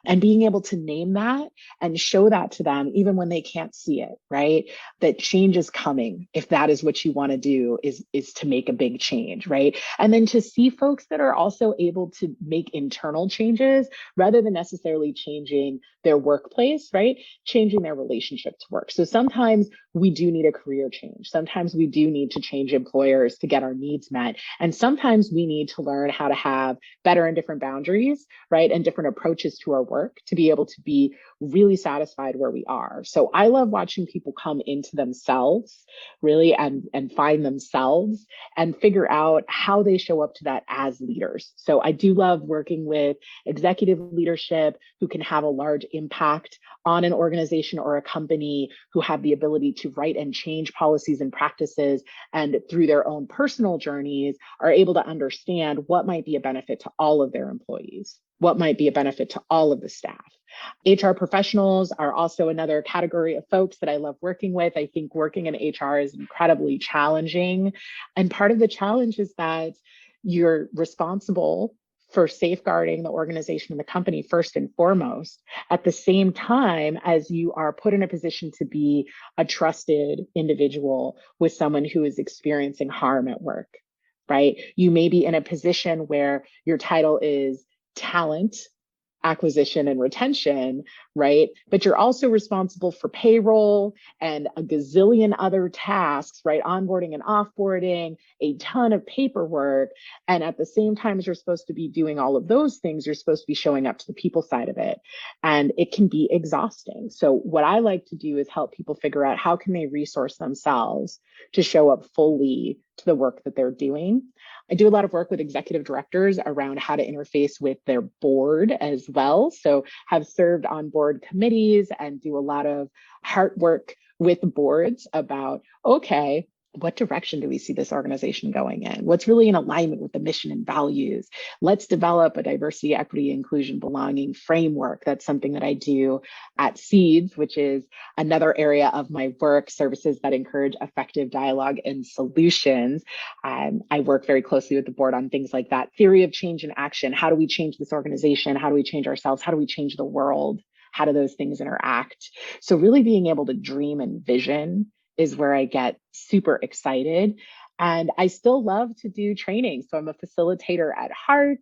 Speaker 1: and being able to name that and show that to them, even when they can't see it, right? That change is coming. If that is what you want to do, is to make a big change, right? And then to see folks that are also able to make internal changes rather than necessarily changing their workplace, right? Changing their relationship to work. So sometimes we do need a career change. Sometimes we do need to change employers to get our needs met. And sometimes we need to learn how to have better and different boundaries, right? And different approaches to our work to be able to be really satisfied where we are. So I love watching people come into themselves really and find themselves and figure out how they show up to that as leaders. So I do love working with executive leadership who can have a large impact on an organization or a company, who have the ability to write and change policies and practices, and through their own personal journeys are able to understand what might be a benefit to all of their employees, what might be a benefit to all of the staff. HR professionals are also another category of folks that I love working with. I think working in HR is incredibly challenging. And part of the challenge is that you're responsible for safeguarding the organization and the company first and foremost, at the same time as you are put in a position to be a trusted individual with someone who is experiencing harm at work, right? You may be in a position where your title is talent acquisition and retention, right? But you're also responsible for payroll and a gazillion other tasks, right? Onboarding and offboarding, a ton of paperwork. And at the same time as you're supposed to be doing all of those things, you're supposed to be showing up to the people side of it. And it can be exhausting. So what I like to do is help people figure out how can they resource themselves to show up fully to the work that they're doing. I do a lot of work with executive directors around how to interface with their board as well. So have served on board committees and do a lot of heart work with boards about, okay, what direction do we see this organization going in? What's really in alignment with the mission and values? Let's develop a diversity, equity, inclusion, belonging framework. That's something that I do at Seeds, which is another area of my work, services that encourage effective dialogue and solutions. I work very closely with the board on things like that. Theory of change and action. How do we change this organization? How do we change ourselves? How do we change the world? How do those things interact? So really being able to dream and vision is where I get super excited. And I still love to do training. So I'm a facilitator at heart.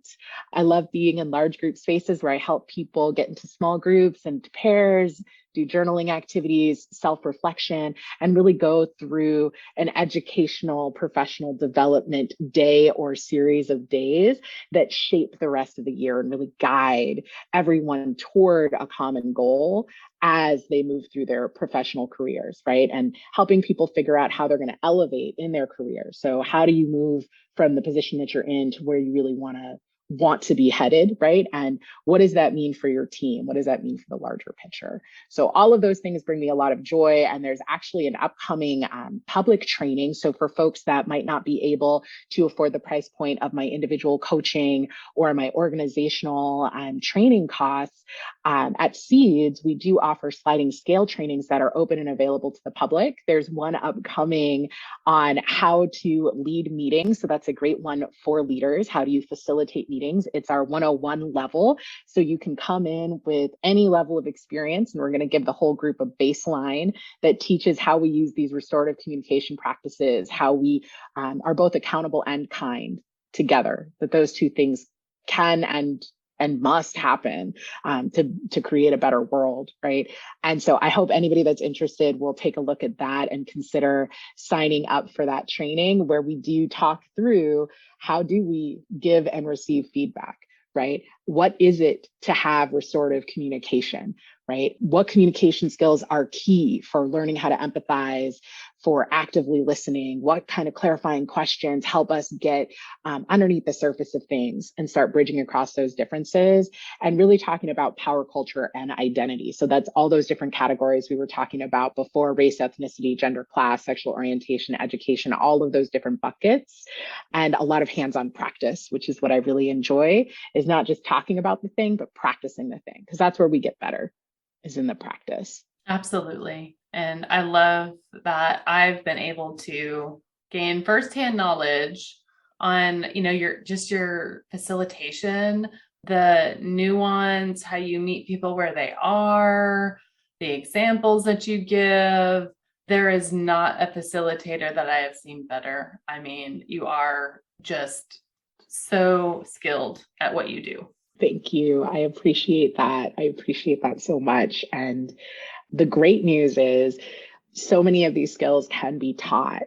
Speaker 1: I love being in large group spaces where I help people get into small groups and pairs, do journaling activities, self-reflection, and really go through an educational professional development day or series of days that shape the rest of the year and really guide everyone toward a common goal as they move through their professional careers, right? And helping people figure out how they're going to elevate in their career. So how do you move from the position that you're in to where you really want to be headed, right? And what does that mean for your team? What does that mean for the larger picture? So all of those things bring me a lot of joy. And there's actually an upcoming public training. So for folks that might not be able to afford the price point of my individual coaching or my organizational training costs, at Seeds, we do offer sliding scale trainings that are open and available to the public. There's one upcoming on how to lead meetings. So that's a great one for leaders. How do you facilitate meetings? It's our 101 level. So you can come in with any level of experience, and we're going to give the whole group a baseline that teaches how we use these restorative communication practices, how we are both accountable and kind together, that those two things can and must happen to create a better world, right? And so I hope anybody that's interested will take a look at that and consider signing up for that training, where we do talk through how do we give and receive feedback, right? What is it to have restorative communication, right? What communication skills are key for learning how to empathize, for actively listening? What kind of clarifying questions help us get underneath the surface of things and start bridging across those differences, and really talking about power culture and identity. So that's all those different categories we were talking about before: race, ethnicity, gender, class, sexual orientation, education, all of those different buckets, and a lot of hands-on practice, which is what I really enjoy, is not just talking about the thing, but practicing the thing, because that's where we get better, is in the practice.
Speaker 2: Absolutely. And I love that I've been able to gain firsthand knowledge on, your facilitation, the nuance, how you meet people where they are, the examples that you give. There is not a facilitator that I have seen better. I mean, you are just so skilled at what you do.
Speaker 1: Thank you. I appreciate that. I appreciate that so much. And the great news is so many of these skills can be taught,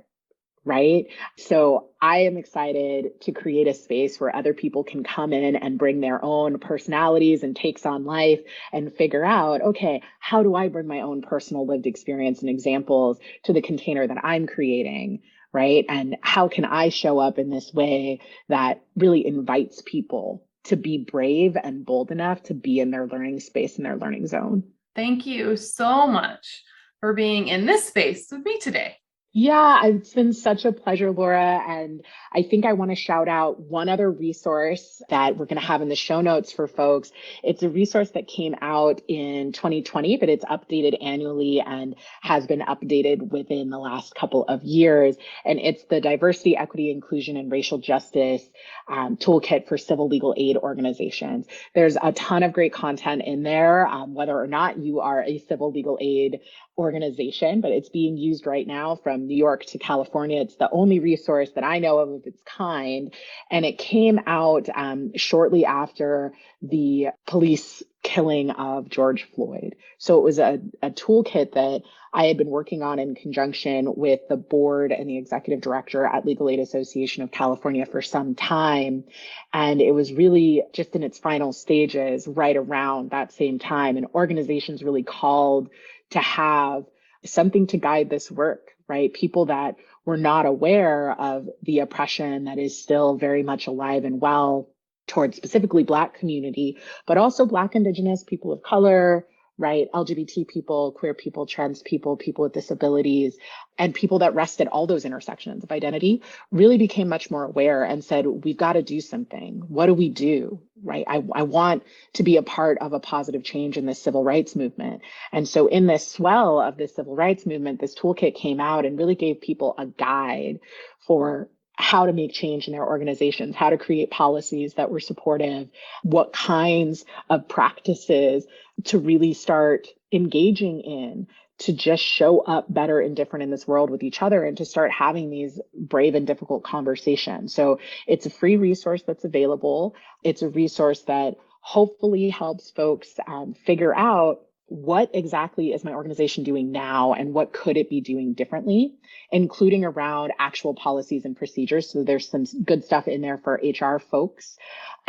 Speaker 1: right? So I am excited to create a space where other people can come in and bring their own personalities and takes on life and figure out, okay, how do I bring my own personal lived experience and examples to the container that I'm creating, right? And how can I show up in this way that really invites people to be brave and bold enough to be in their learning space and their learning zone?
Speaker 2: Thank you so much for being in this space with me today.
Speaker 1: Yeah, it's been such a pleasure, Laura. And I think I want to shout out one other resource that we're going to have in the show notes for folks. It's a resource that came out in 2020, but it's updated annually and has been updated within the last couple of years. And it's the Diversity, Equity, Inclusion, and Racial Justice Toolkit for Civil Legal Aid Organizations. There's a ton of great content in there, whether or not you are a civil legal aid organization, but it's being used right now from New York to California. It's the only resource that I know of its kind. And it came out shortly after the police killing of George Floyd. So it was a toolkit that I had been working on in conjunction with the board and the executive director at Legal Aid Association of California for some time. And it was really just in its final stages right around that same time. And organizations really called to have something to guide this work, right? People that were not aware of the oppression that is still very much alive and well towards specifically Black community, but also Black, Indigenous, people of color, right? LGBT people, queer people, trans people, people with disabilities, and people that rest at all those intersections of identity really became much more aware and said, we've got to do something. What do we do, right? I want to be a part of a positive change in this civil rights movement. And so in this swell of the civil rights movement, this toolkit came out and really gave people a guide for how to make change in their organizations, how to create policies that were supportive, what kinds of practices to really start engaging in to just show up better and different in this world with each other and to start having these brave and difficult conversations. So it's a free resource that's available. It's a resource that hopefully helps folks figure out what exactly is my organization doing now and what could it be doing differently, including around actual policies and procedures. So there's some good stuff in there for HR folks.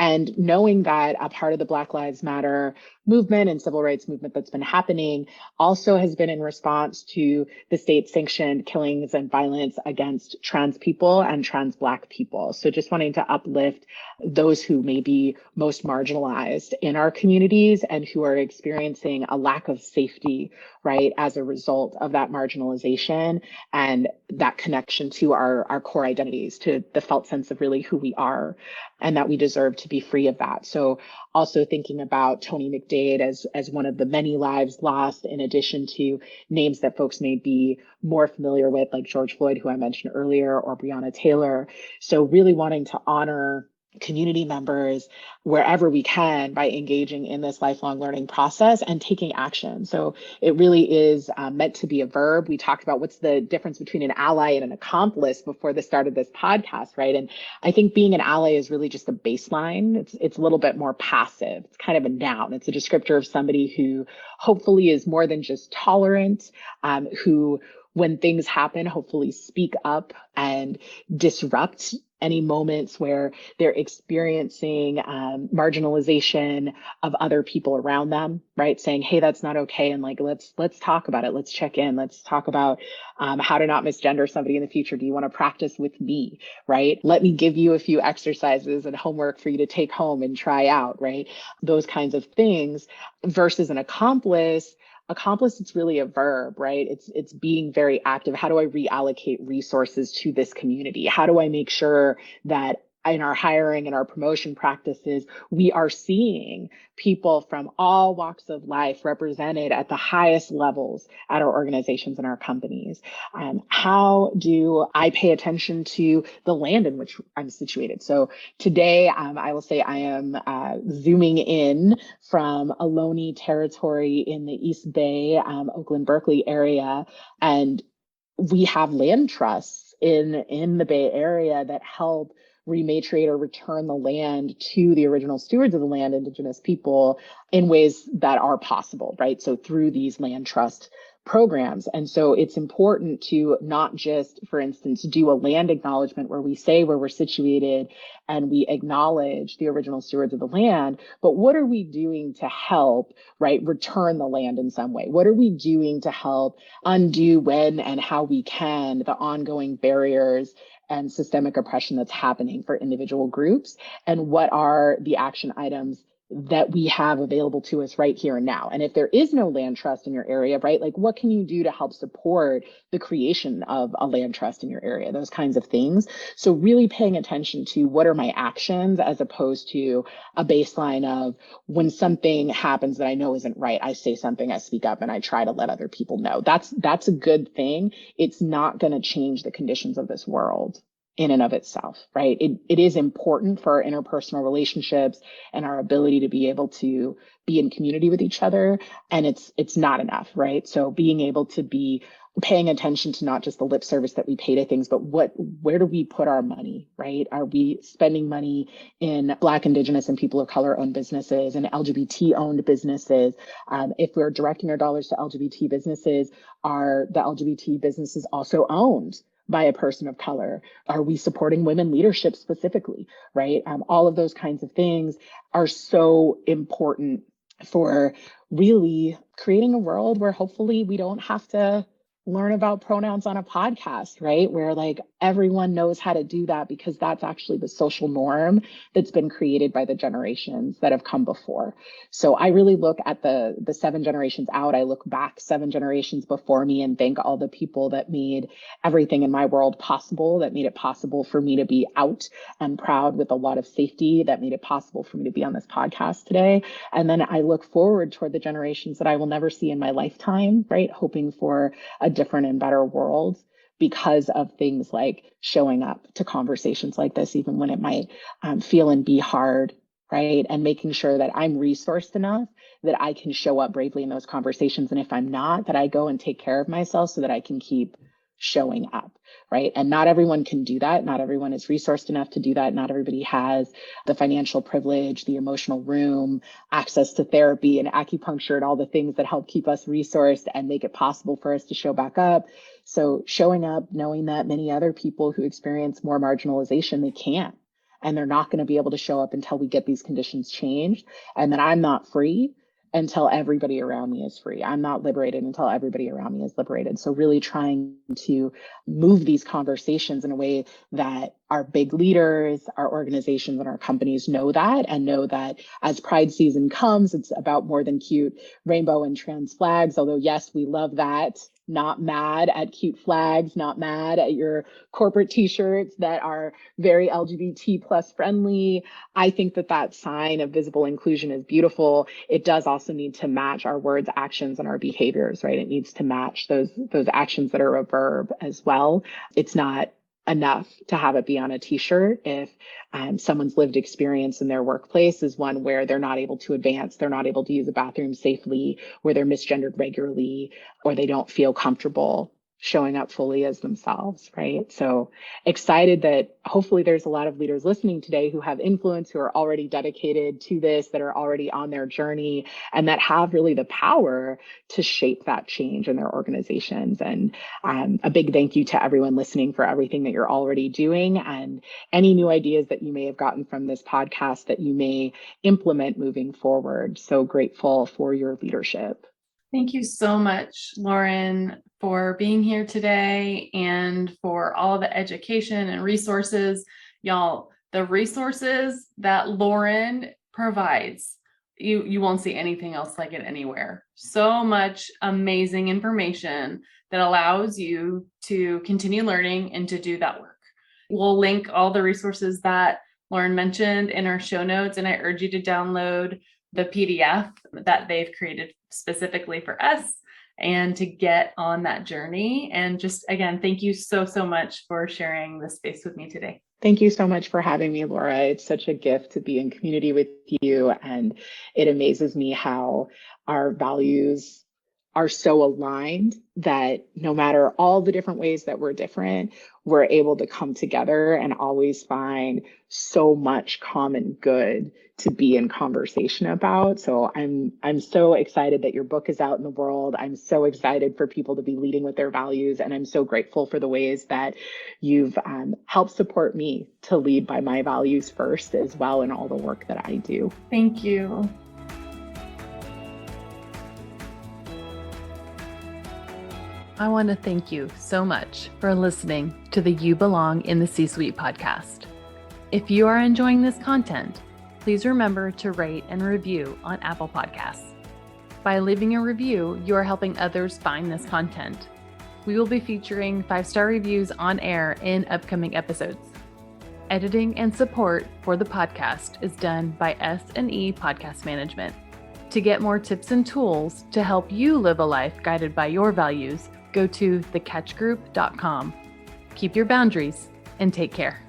Speaker 1: And knowing that a part of the Black Lives Matter movement and civil rights movement that's been happening also has been in response to the state-sanctioned killings and violence against trans people and trans Black people. So just wanting to uplift those who may be most marginalized in our communities and who are experiencing a lack of safety, right, as a result of that marginalization and that connection to our core identities, to the felt sense of really who we are and that we deserve to be free of that. So also thinking about Tony McDade as one of the many lives lost, in addition to names that folks may be more familiar with, like George Floyd, who I mentioned earlier, or Breonna Taylor. So really wanting to honor community members wherever we can by engaging in this lifelong learning process and taking action. So it really is meant to be a verb. We talked about what's the difference between an ally and an accomplice before the start of this podcast, right? And I think being an ally is really just a baseline. It's a little bit more passive. It's kind of a noun. It's a descriptor of somebody who hopefully is more than just tolerant, who when things happen, hopefully speak up and disrupt any moments where they're experiencing marginalization of other people around them, right? Saying, hey, that's not okay. And like, let's talk about it. Let's check in. Let's talk about how to not misgender somebody in the future. Do you want to practice with me, right? Let me give you a few exercises and homework for you to take home and try out, right? Those kinds of things versus an accomplice. Accomplice, it's really a verb, right? It's being very active. How do I reallocate resources to this community? How do I make sure that in our hiring and our promotion practices, we are seeing people from all walks of life represented at the highest levels at our organizations and our companies? How do I pay attention to the land in which I'm situated? So today, I will say I am zooming in from Ohlone territory in the East Bay, Oakland, Berkeley area, and we have land trusts in the Bay Area that help rematriate or return the land to the original stewards of the land, Indigenous people, in ways that are possible, right? So through these land trust programs. And so it's important to not just, for instance, do a land acknowledgement where we say where we're situated and we acknowledge the original stewards of the land, but what are we doing to help, right, return the land in some way? What are we doing to help undo when and how we can the ongoing barriers and systemic oppression that's happening for individual groups? And what are the action items that we have available to us right here and now? And if there is no land trust in your area, right, like what can you do to help support the creation of a land trust in your area? Those kinds of things. So really paying attention to what are my actions as opposed to a baseline of when something happens that I know isn't right, I say something, I speak up, and I try to let other people know. That's a good thing. It's not going to change the conditions of this world in and of itself, right? It is important for our interpersonal relationships and our ability to be able to be in community with each other. And it's not enough, right? So being able to be paying attention to not just the lip service that we pay to things, but where do we put our money, right? Are we spending money in Black, Indigenous, and people of color owned businesses and LGBT owned businesses? If we're directing our dollars to LGBT businesses, are the LGBT businesses also owned by a person of color? Are we supporting women leadership specifically, right? All of those kinds of things are so important for really creating a world where hopefully we don't have to learn about pronouns on a podcast, right? Where like everyone knows how to do that because that's actually the social norm that's been created by the generations that have come before. So I really look at the 7 generations out. I look back 7 generations before me and thank all the people that made everything in my world possible, that made it possible for me to be out and proud with a lot of safety, that made it possible for me to be on this podcast today. And then I look forward toward the generations that I will never see in my lifetime, right? Hoping for a different and better world because of things like showing up to conversations like this, even when it might feel and be hard, right? And making sure that I'm resourced enough that I can show up bravely in those conversations. And if I'm not, that I go and take care of myself so that I can keep showing up, right? And not everyone can do that. Not everyone is resourced enough to do that. Not everybody has the financial privilege, the emotional room, access to therapy and acupuncture and all the things that help keep us resourced and make it possible for us to show back up. So showing up, knowing that many other people who experience more marginalization, they can't. And they're not going to be able to show up until we get these conditions changed. And that I'm not free until everybody around me is free. I'm not liberated until everybody around me is liberated. So really trying to move these conversations in a way that our big leaders, our organizations, and our companies know that, and know that as Pride season comes, it's about more than cute rainbow and trans flags. Although, yes, we love that. Not mad at cute flags, not mad at your corporate t-shirts that are very LGBT plus friendly. I think that that sign of visible inclusion is beautiful. It does also need to match our words, actions, and our behaviors, right? It needs to match those actions that are a verb as well. It's not enough to have it be on a t-shirt if someone's lived experience in their workplace is one where they're not able to advance, they're not able to use a bathroom safely, where they're misgendered regularly, or they don't feel comfortable showing up fully as themselves, right? So excited that hopefully there's a lot of leaders listening today who have influence, who are already dedicated to this, that are already on their journey, and that have really the power to shape that change in their organizations. And a big thank you to everyone listening for everything that you're already doing, and any new ideas that you may have gotten from this podcast that you may implement moving forward. So grateful for your leadership.
Speaker 2: Thank you so much, Lauren, for being here today and for all of the education and resources. Y'all, the resources that Lauren provides, you won't see anything else like it anywhere. So much amazing information that allows you to continue learning and to do that work. We'll link all the resources that Lauren mentioned in our show notes, and I urge you to download the PDF that they've created specifically for us and to get on that journey. And just again, thank you so much for sharing this space with me today.
Speaker 1: Thank you so much for having me, Laura. It's such a gift to be in community with you. And it amazes me how our values are so aligned that no matter all the different ways that we're different, we're able to come together and always find so much common good to be in conversation about. So I'm so excited that your book is out in the world. I'm so excited for people to be leading with their values. And I'm so grateful for the ways that you've helped support me to lead by my values first as well in all the work that I do.
Speaker 2: Thank you. I want to thank you so much for listening to the You Belong in the C-Suite podcast. If you are enjoying this content, please remember to rate and review on Apple Podcasts. By leaving a review, you are helping others find this content. We will be featuring 5-star reviews on air in upcoming episodes. Editing and support for the podcast is done by S&E Podcast Management. To get more tips and tools to help you live a life guided by your values, go to thecatchgroup.com. Keep your boundaries and take care.